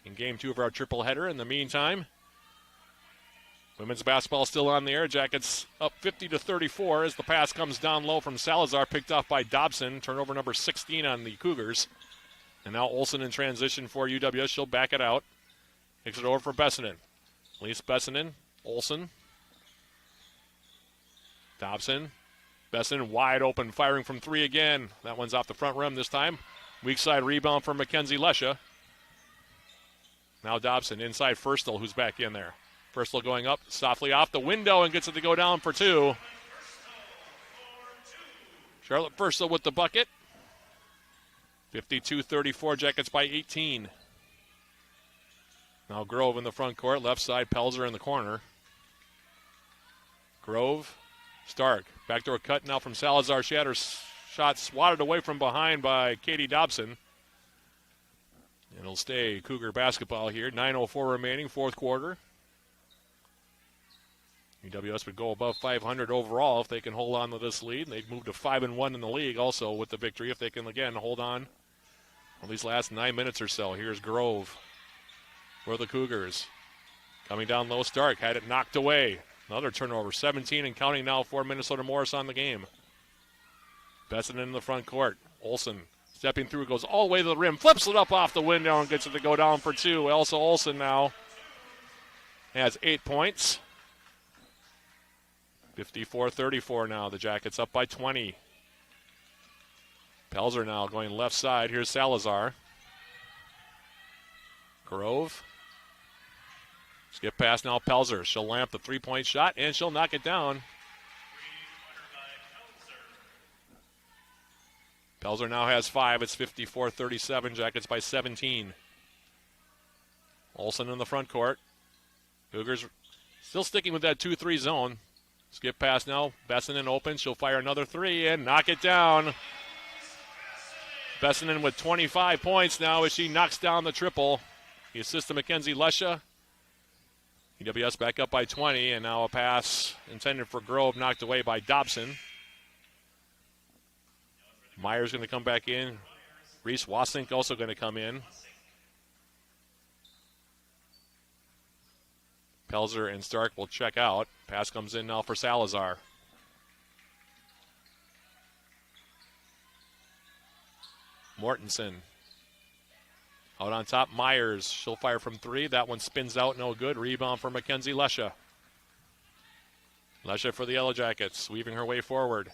in game 2 of our triple header. In the meantime, women's basketball still on the air. Jackets up 50-34 as the pass comes down low from Salazar, picked off by Dobson. Turnover number 16 on the Cougars. And now Olsen in transition for UWS. She'll back it out. Kicks it over for Bessenden. Elise Bessenden, Olsen. Dobson. Bessenden wide open, firing from 3 again. That one's off the front rim this time. Weak side rebound from Mackenzie Lesha. Now Dobson inside Firstel, who's back in there. Firstel going up softly off the window and gets it to go down for 2. Charlotte Firstel with the bucket. 52-34, Jackets by 18. Now Grove in the front court, left side, Pelzer in the corner. Grove, Stark, backdoor cut now from Salazar. She had her shot swatted away from behind by Katie Dobson. And it'll stay Cougar basketball here. 9:04 remaining, fourth quarter. UWS would go above 500 overall if they can hold on to this lead. They'd move to 5-1 in the league also with the victory if they can, again, hold on for these last 9 minutes or so. Here's Grove for the Cougars. Coming down low, Stark had it knocked away. Another turnover, 17 and counting now for Minnesota Morris on the game. Bessenden in the front court. Olsen stepping through, goes all the way to the rim, flips it up off the window and gets it to go down for 2. Elsa Olsen now has 8 points. 54-34 now. The Jackets up by 20. Pelzer now going left side. Here's Salazar. Grove. Skip pass now, Pelzer. She'll lamp the three-point shot, and she'll knock it down. Pelzer now has 5. It's 54-37. Jackets by 17. Olsen in the front court. Cougars still sticking with that 2-3 zone. Skip pass now. Bessenden open. She'll fire another 3 and knock it down. Bessenden with 25 points now as she knocks down the triple. The assist to Mackenzie Lesha. UWS back up by 20, and now a pass intended for Grove knocked away by Dobson. Myers going to come back in. Reese Wasink also going to come in. Pelzer and Stark will check out. Pass comes in now for Salazar. Mortensen. Out on top, Myers. She'll fire from 3. That one spins out, no good. Rebound for Mackenzie Lesha. Lesha for the Yellow Jackets, weaving her way forward.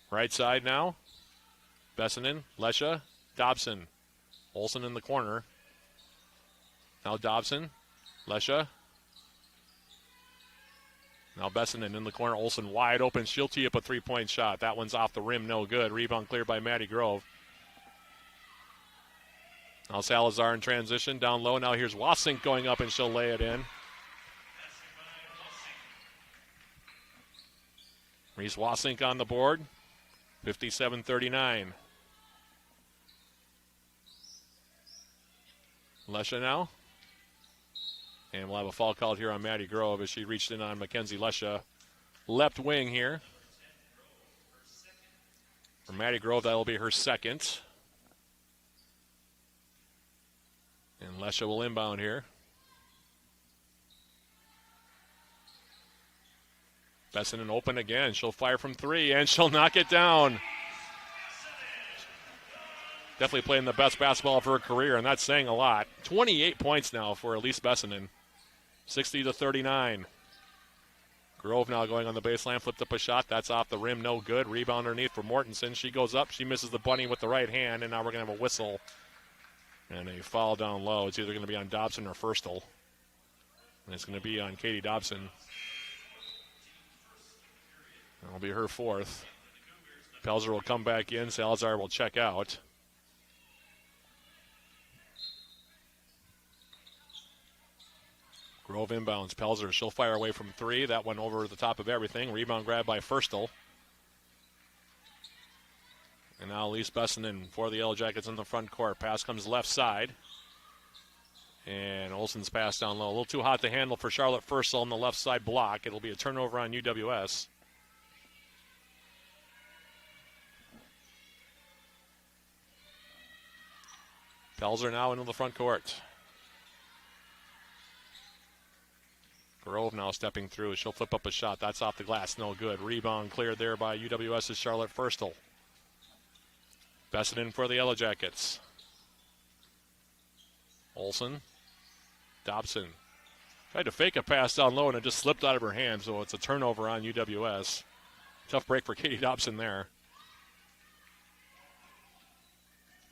Right side now. Bessenden, Lesha, Dobson. Olsen in the corner. Now Dobson, Lesha. Now Bessenden in the corner. Olsen wide open. She'll tee up a three-point shot. That one's off the rim, no good. Rebound cleared by Maddie Grove. Now Salazar in transition, down low. Now here's Wasink going up, and she'll lay it in. Reese Wasink on the board, 57-39. Lesha now. And we'll have a foul called here on Maddie Grove as she reached in on Mackenzie Lesha. Left wing here. For Maddie Grove, that will be her second. And Lesha will inbound here. Bessenden open again. She'll fire from 3, and she'll knock it down. Definitely playing the best basketball of her career, and that's saying a lot. 28 points now for Elise Bessenden. 60-39. Grove now going on the baseline, flipped up a shot. That's off the rim, no good. Rebound underneath for Mortensen. She goes up. She misses the bunny with the right hand, and now we're going to have a whistle. And a foul down low. It's either going to be on Dobson or Firstel. And it's going to be on Katie Dobson. That'll be her fourth. Pelzer will come back in. Salazar will check out. Grove inbounds. Pelzer, she'll fire away from three. That one over the top of everything. Rebound grab by Firstel. And now Elise Bessinen for the Yellow Jackets in the front court. Pass comes left side. And Olsen's pass down low. A little too hot to handle for Charlotte Firstel on the left side block. It'll be a turnover on UWS. Pelzer now into the front court. Grove now stepping through. She'll flip up a shot. That's off the glass. No good. Rebound cleared there by UWS's Charlotte Firstel. Bessinen for the Yellow Jackets. Olsen. Dobson. Tried to fake a pass down low and it just slipped out of her hand, so it's a turnover on UWS. Tough break for Katie Dobson there.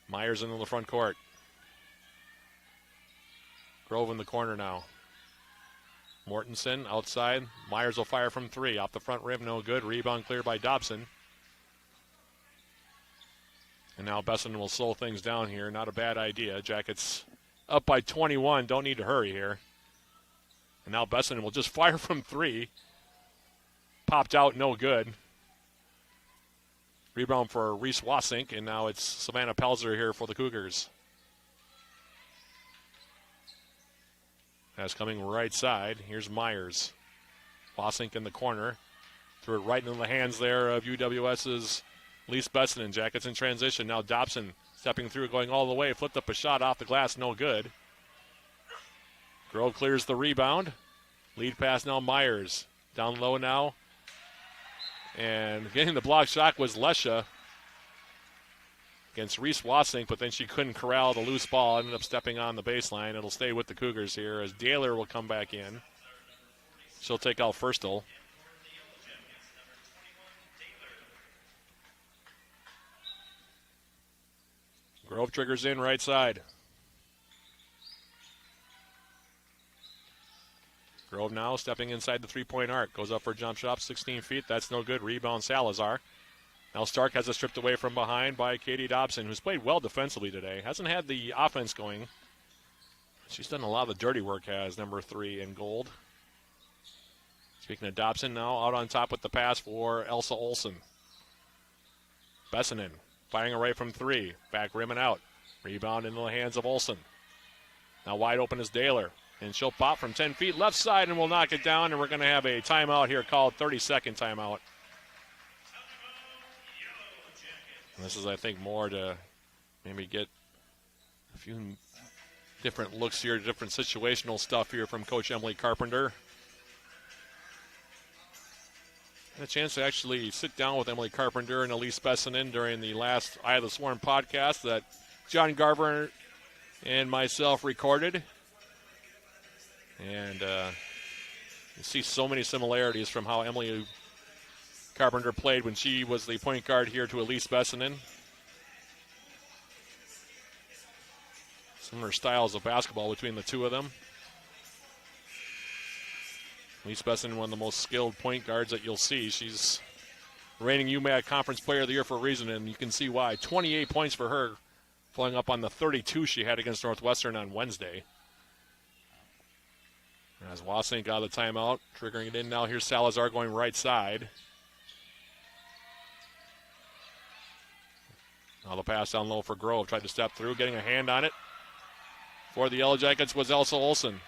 Myers into the front court. Grove in the corner now. Mortensen outside. Myers will fire from three. Off the front rim, no good. Rebound cleared by Dobson. And now Bessinen will slow things down here. Not a bad idea. Jackets up by 21. Don't need to hurry here. And now Bessinen will just fire from three. Popped out, no good. Rebound for Reese Wasink. And now it's Savannah Pelzer here for the Cougars. That's coming right side. Here's Myers. Wasink in the corner. Threw it right into the hands there of UWS's Elise Bessinen. Jackets in transition. Now Dobson stepping through, going all the way. Flipped up a shot off the glass. No good. Grove clears the rebound. Lead pass now Myers. Down low now. And getting the block shot was Lesha against Reese Wasink, but then she couldn't corral the loose ball. Ended up stepping on the baseline. It'll stay with the Cougars here as Daler will come back in. She'll take out Firstel. Grove triggers in right side. Grove now stepping inside the three-point arc. Goes up for a jump shot, 16 feet. That's no good. Rebound Salazar. Now Stark has it stripped away from behind by Katie Dobson, who's played well defensively today. Hasn't had the offense going. She's done a lot of the dirty work, has number 3 in gold. Speaking of Dobson, now out on top with the pass for Elsa Olsen. Bessinen firing away from 3. Back rim and out. Rebound into the hands of Olsen. Now wide open is Daler. And she'll pop from 10 feet left side and will knock it down. And we're going to have a timeout here called, 30-second timeout. And this is, I think, more to maybe get a few different looks here, different situational stuff here from Coach Emily Carpenter. Had a chance to actually sit down with Emily Carpenter and Elise Bessinen during the last Eye of the Swarm podcast that John Garver and myself recorded. And you see so many similarities from how Emily Carpenter played when she was the point guard here to Elise Bessinen. Similar styles of basketball between the two of them. Elise Bessinen, one of the most skilled point guards that you'll see. She's reigning UMAC Conference Player of the Year for a reason, and you can see why. 28 points for her, following up on the 32 she had against Northwestern on Wednesday. As Wasink got the timeout, triggering it in now. Here's Salazar going right side. Now the pass down low for Grove. Tried to step through, getting a hand on it. For the Yellow Jackets was Elsa Olsen.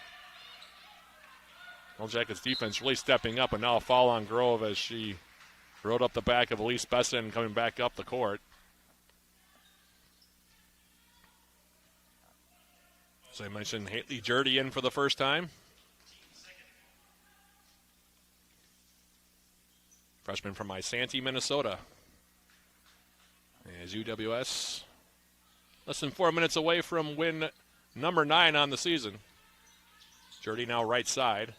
Yellow Jackets defense really stepping up, and now a foul on Grove as she rode up the back of Elise Bessinen coming back up the court. As I mentioned, Haley Jurdy in for the first time. Freshman from Isanti, Minnesota. As UWS less than 4 minutes away from win number 9 on the season. Jurdy now right side.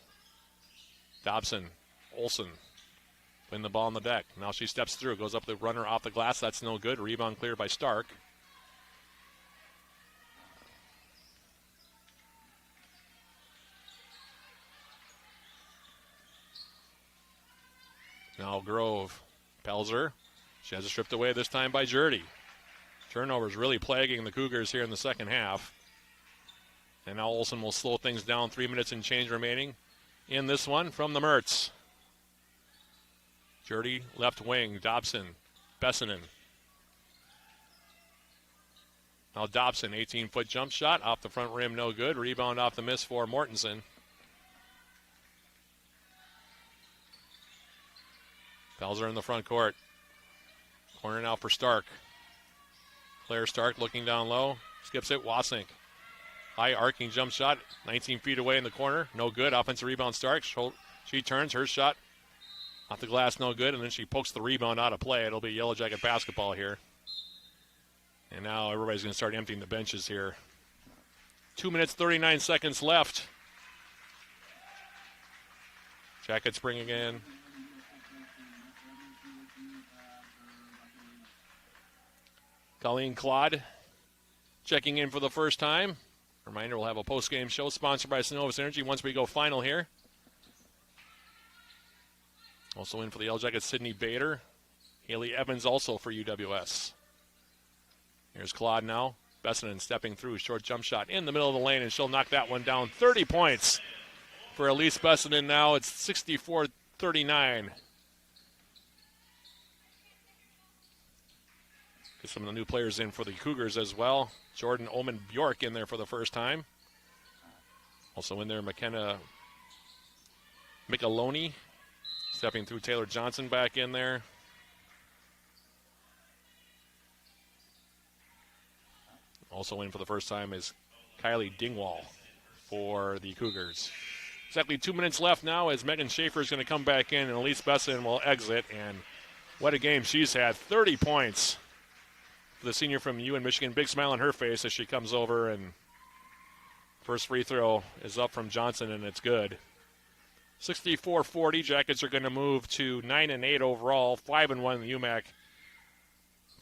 Dobson, Olsen putting the ball on the deck. Now she steps through, goes up the runner off the glass. That's no good. Rebound cleared by Stark. Now Grove. Pelzer. She has it stripped away this time by Jurdy. Turnovers really plaguing the Cougars here in the second half. And now Olsen will slow things down. 3 minutes and change remaining in this one from the Mertz. Jurdy, left wing. Dobson. Bessinen. Now Dobson, 18-foot jump shot. Off the front rim, no good. Rebound off the miss for Mortensen. Pelzer in the front court. Corner now for Stark. Claire Stark looking down low. Skips it. Wasink. High arcing jump shot. 19 feet away in the corner. No good. Offensive rebound Stark. She turns. Her shot off the glass. No good. And then she pokes the rebound out of play. It'll be Yellow Jacket basketball here. And now everybody's going to start emptying the benches here. 2 minutes, 39 seconds left. Jackets bringing in Colleen Claude checking in for the first time. Reminder, we'll have a post-game show sponsored by Synovus Energy once we go final here. Also in for the Yellow Jackets, Sydney Bader. Haley Evans also for UWS. Here's Claude now. Bessinen stepping through. Short jump shot in the middle of the lane, and she'll knock that one down. 30 points for Elise Bessinen now. It's 64-39. Get some of the new players in for the Cougars as well. Jordan Oman Bjork in there for the first time. Also in there, McKenna Micheloni stepping through. Taylor Johnson back in there. Also in for the first time is Kylie Dingwall for the Cougars. Exactly 2 minutes left now as Megan Schaefer is going to come back in, and Elise Besson will exit. And what a game she's had. 30 points for the senior from UW Michigan. Big smile on her face as she comes over, and first free throw is up from Johnson, and it's good. 64-40. Jackets are going to move to 9-8 overall, 5-1 in the UMAC.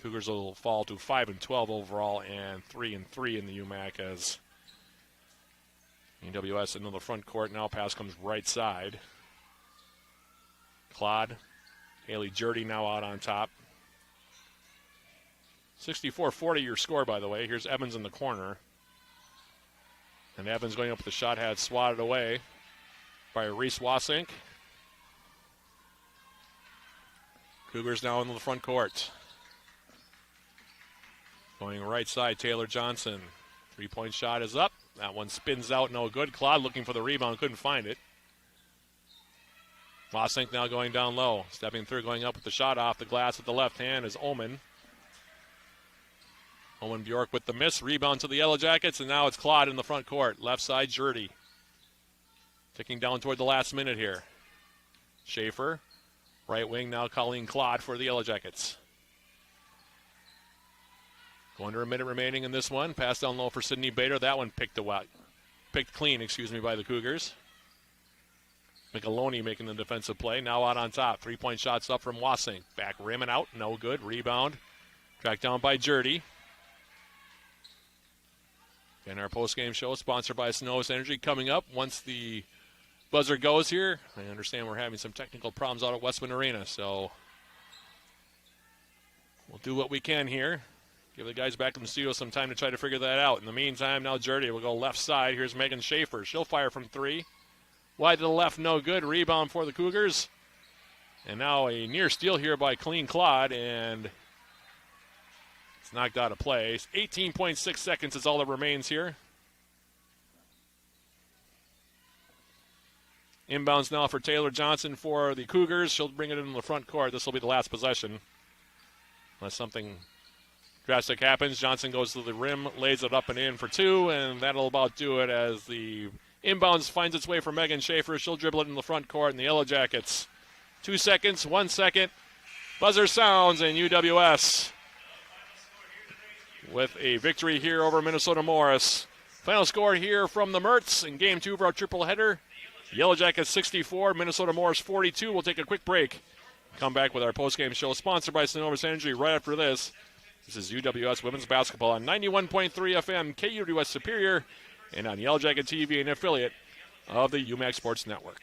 Cougars will fall to 5-12 overall and 3-3 in the UMAC as UWS into the front court. Now pass comes right side. Claude. Haley Jurdy now out on top. 64-40 your score, by the way. Here's Evans in the corner. And Evans going up with the shot, had swatted away by Reese Wasink. Cougars now into the front court. Going right side, Taylor Johnson. Three-point shot is up. That one spins out, no good. Claude looking for the rebound, couldn't find it. Wasink now going down low. Stepping through, going up with the shot off the glass with the left hand is Oman. Oman Bjork with the miss. Rebound to the Yellow Jackets, and now it's Claude in the front court. Left side, Jurdy. Ticking down toward the last minute here. Schaefer. Right wing now, Colleen Claude for the Yellow Jackets. Going to a minute remaining in this one. Pass down low for Sydney Bader. That one picked clean by the Cougars. Micheloni making the defensive play. Now out on top. Three-point shots up from Wasink. Back rim and out. No good. Rebound. Tracked down by Jurdy. And our post-game show sponsored by Synovus Energy coming up once the buzzer goes here. I understand we're having some technical problems out at Westman Arena, so we'll do what we can here. Give the guys back in the studio some time to try to figure that out. In the meantime, now Jurdy will go left side. Here's Megan Schaefer. She'll fire from three. Wide to the left, no good. Rebound for the Cougars. And now a near steal here by Colleen Claude, and it's knocked out of play. 18.6 seconds is all that remains here. Inbounds now for Taylor Johnson for the Cougars. She'll bring it into the front court. This will be the last possession. Unless something drastic happens. Johnson goes to the rim, lays it up and in for two, and that'll about do it as the inbounds finds its way for Megan Schaefer. She'll dribble it in the front court, and the Yellow Jackets. 2 seconds, 1 second. Buzzer sounds, and UWS with a victory here over Minnesota Morris. Final score here from the Mertz in Game 2 of our triple header. Yellow Jackets 64, Minnesota Morris 42. We'll take a quick break. Come back with our postgame show sponsored by Synovus Energy right after this. This is UWS Women's Basketball on 91.3 FM, KUWS Superior, and on Yellow Jacket TV, an affiliate of the UMAC Sports Network.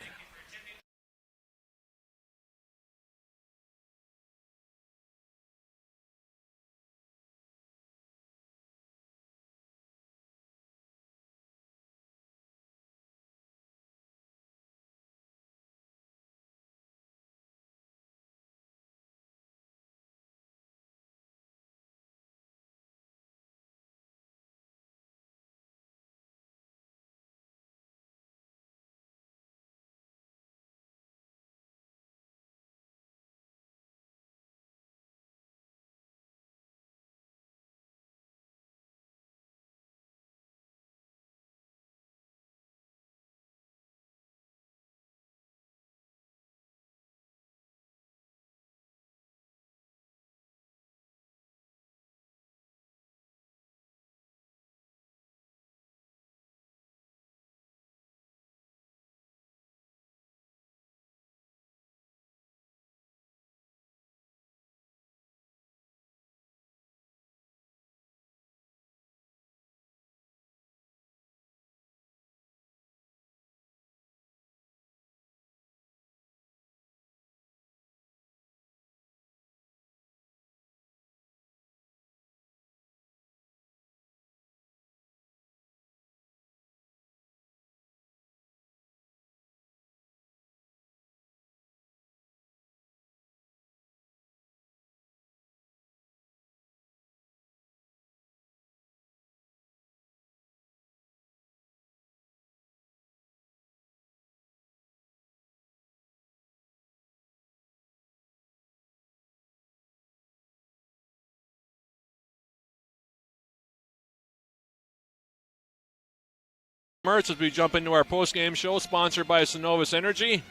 As we jump into our post-game show, sponsored by Synovus Energy.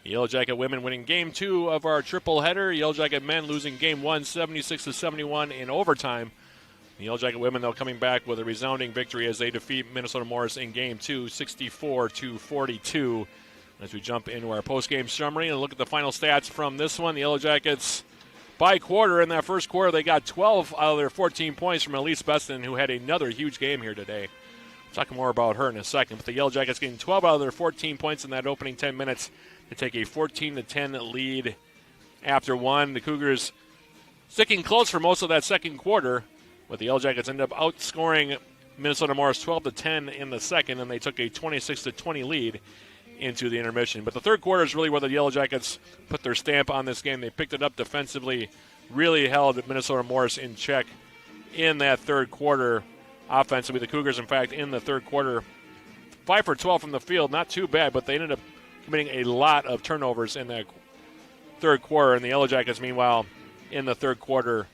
Yellow Jacket women winning Game 2 of our triple header. Yellow Jacket men losing Game 1, 76-71 in overtime. The Yellow Jacket women, though, coming back with a resounding victory as they defeat Minnesota Morris in Game 2, 64-42. As we jump into our post-game summary and look at the final stats from this one, the Yellow Jackets, by quarter, in that first quarter, they got 12 out of their 14 points from Elise Beston, who had another huge game here today. Talking more about her in a second, but the Yellow Jackets getting 12 out of their 14 points in that opening 10 minutes to take a 14-10 lead after one. The Cougars sticking close for most of that second quarter, but the Yellow Jackets ended up outscoring Minnesota Morris 12-10 in the second, and they took a 26-20 lead into the intermission. But the third quarter is really where the Yellow Jackets put their stamp on this game. They picked it up defensively, really held Minnesota Morris in check in that third quarter. Offensively, the Cougars, in fact, in the third quarter, 5 for 12 from the field. Not too bad, but they ended up committing a lot of turnovers in that third quarter. And the Yellow Jackets, meanwhile, in the third quarter,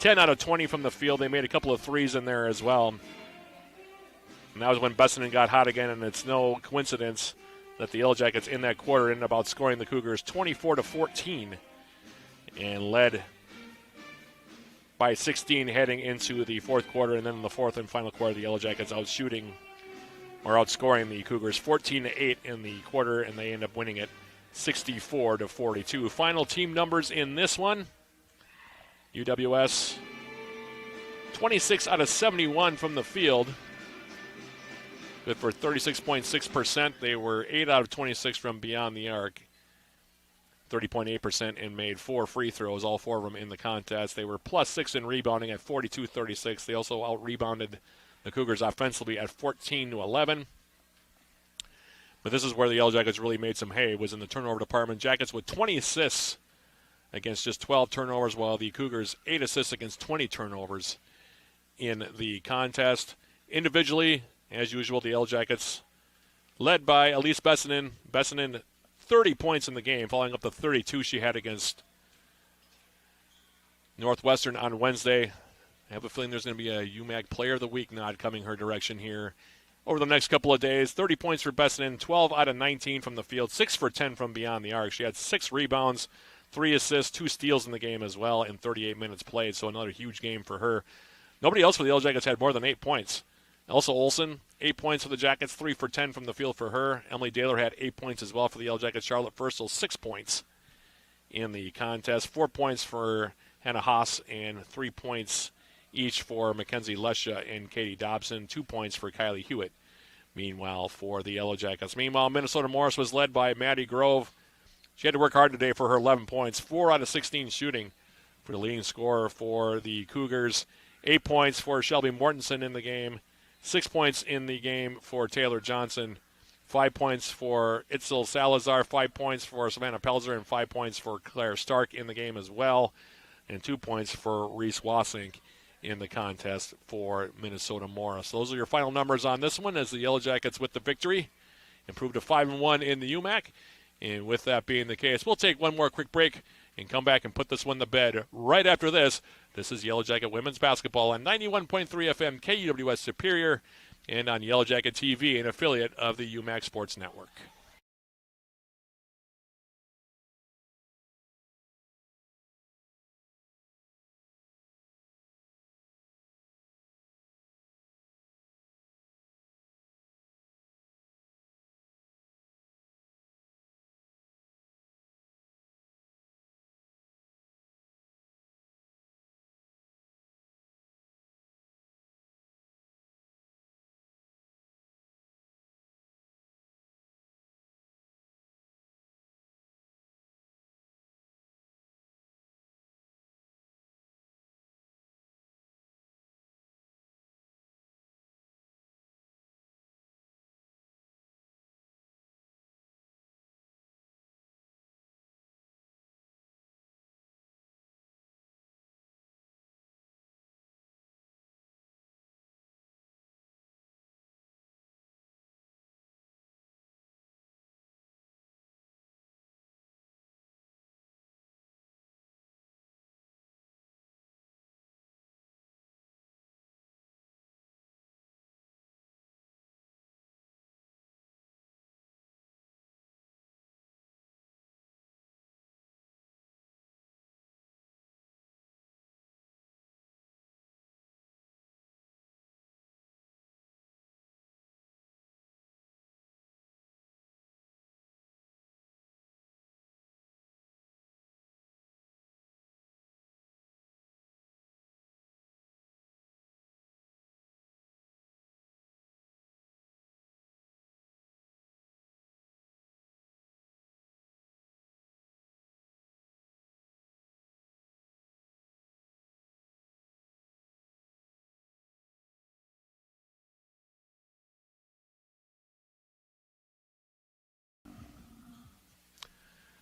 10 out of 20 from the field. They made a couple of threes in there as well. And that was when Bessinen got hot again, and it's no coincidence that the Yellow Jackets in that quarter ended up outscoring the Cougars 24-14 and led by 16 heading into the fourth quarter. And then in the fourth and final quarter, the Yellow Jackets outscoring the Cougars 14-8 in the quarter, and they end up winning it 64-42. Final team numbers in this one. UWS 26 out of 71 from the field. Good for 36.6%. They were 8 out of 26 from beyond the arc. 30.8%, and made 4 free throws, all 4 of them in the contest. They were plus 6 in rebounding at 42-36. They also out-rebounded the Cougars offensively at 14-11. But this is where the Yellow Jackets really made some hay, was in the turnover department. Jackets with 20 assists against just 12 turnovers, while the Cougars 8 assists against 20 turnovers in the contest. Individually, as usual, the Yellow Jackets led by Elise Bessinen. Bessinen 30 points in the game, following up the 32 she had against Northwestern on Wednesday. I have a feeling there's going to be a UMAC Player of the Week nod coming her direction here over the next couple of days. 30 points for Bessinen, 12 out of 19 from the field, 6 for 10 from beyond the arc. She had 6 rebounds, 3 assists, 2 steals in the game as well in 38 minutes played, so another huge game for her. Nobody else for the Yellow Jackets had more than 8 points. Elsa Olsen, 8 points for the Jackets, 3 for 10 from the field for her. Emily Daler had 8 points as well for the Yellow Jackets. Charlotte Furstel, 6 points in the contest. 4 points for Hannah Haas, and 3 points each for Mackenzie Lesha and Katie Dobson. 2 points for Kylie Hewitt, meanwhile, for the Yellow Jackets. Meanwhile, Minnesota Morris was led by Maddie Grove. She had to work hard today for her 11 points. 4 out of 16 shooting for the leading scorer for the Cougars. 8 points for Shelby Mortensen in the game. 6 points in the game for Taylor Johnson. 5 points for Itzel Salazar. 5 points for Savannah Pelzer, and 5 points for Claire Stark in the game as well. And 2 points for Reese Wassink in the contest for Minnesota Morris. Those are your final numbers on this one, as the Yellow Jackets with the victory improved to 5-1 in the UMAC. And with that being the case, we'll take one more quick break and come back and put this one to bed right after this. This is Yellow Jacket Women's Basketball on 91.3 FM KUWS Superior and on Yellow Jacket TV, an affiliate of the UMAC Sports Network.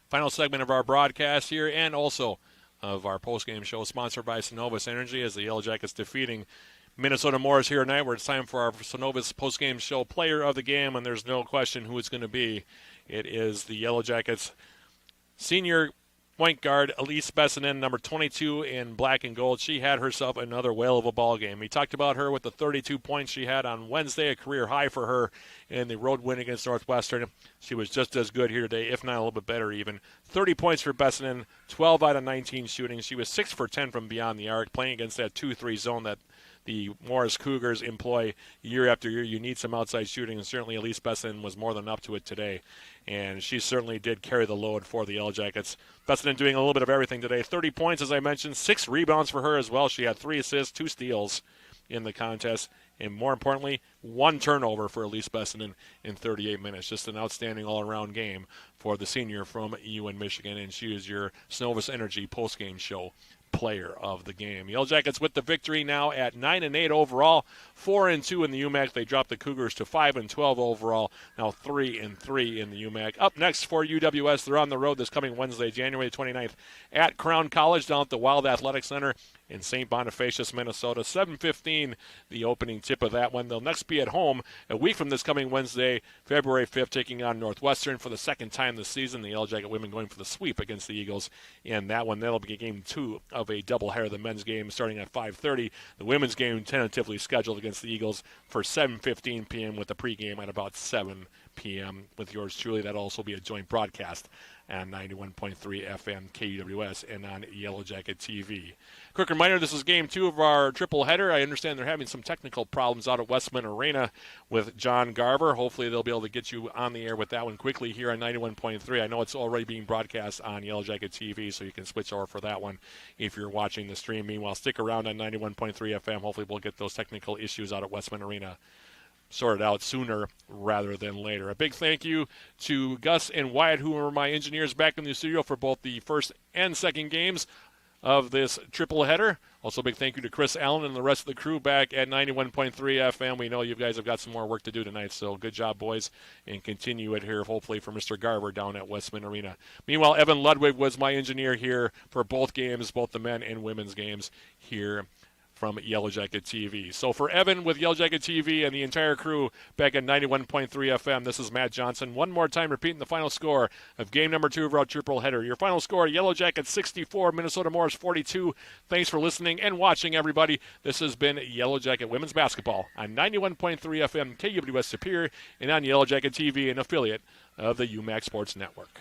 Final segment of our broadcast here, and also of our postgame show, sponsored by Synovus Energy, as the Yellow Jackets defeating Minnesota Morris here tonight, where it's time for our Synovus postgame show player of the game, and there's no question who it's going to be. It is the Yellow Jackets senior point guard, Elise Bessinen, number 22 in black and gold. She had herself another whale of a ball game. We talked about her with the 32 points she had on Wednesday, a career high for her in the road win against Northwestern. She was just as good here today, if not a little bit better even. 30 points for Bessinen, 12 out of 19 shooting. She was 6 for 10 from beyond the arc, playing against that 2-3 zone that the Morris Cougars employ year after year. You need some outside shooting, and certainly Elise Bessinen was more than up to it today. And she certainly did carry the load for the Yellow Jackets. Bessinen doing a little bit of everything today. 30 points, as I mentioned, 6 rebounds for her as well. She had 3 assists, 2 steals in the contest, and more importantly, 1 turnover for Elise Bessinen in 38 minutes. Just an outstanding all-around game for the senior from UN Michigan, and she is your Synovus Energy postgame show player of the game. Yellow Jackets with the victory now at 9-8 overall, 4-2 in the UMAC. They dropped the Cougars to 5-12 overall, now 3-3 in the UMAC. Up next for UWS, they're on the road this coming Wednesday, January 29th, at Crown College down at the Wild Athletic Center in St. Bonifacius, Minnesota. 7:15, the opening tip of that one. They'll next be at home a week from this coming Wednesday, February 5th, taking on Northwestern for the second time this season. The Yellow Jacket women going for the sweep against the Eagles in that one. That'll be game 2 of a doubleheader. The men's game starting at 5:30. The women's game tentatively scheduled against the Eagles for 7:15 p.m. with the pregame at about 7 p.m. with yours truly. That'll also be a joint broadcast on 91.3 FM KUWS and on Yellow Jacket TV. Quick reminder, this is game 2 of our triple header. I understand they're having some technical problems out at Westman Arena with John Garver. Hopefully they'll be able to get you on the air with that one quickly here on 91.3. I know it's already being broadcast on Yellow Jacket TV, so you can switch over for that one if you're watching the stream. Meanwhile, stick around on 91.3 FM. Hopefully we'll get those technical issues out at Westman Arena sorted out sooner rather than later. A big thank you to Gus and Wyatt, who were my engineers back in the studio for both the first and second games of this triple header. Also, a big thank you to Chris Allen and the rest of the crew back at 91.3 FM. We know you guys have got some more work to do tonight, so good job, boys, and continue it here, hopefully, for Mr. Garver down at Westman Arena. Meanwhile, Evan Ludwig was my engineer here for both games, both the men and women's games here from Yellow Jacket TV. So for Evan with Yellow Jacket TV and the entire crew back at 91.3 FM, this is Matt Johnson. One more time repeating the final score of game number 2 of our triple header. Your final score, Yellow Jacket 64, Minnesota Morris 42. Thanks for listening and watching, everybody. This has been Yellow Jacket Women's Basketball on 91.3 FM KUWS Superior and on Yellow Jacket TV, an affiliate of the UMAC Sports Network.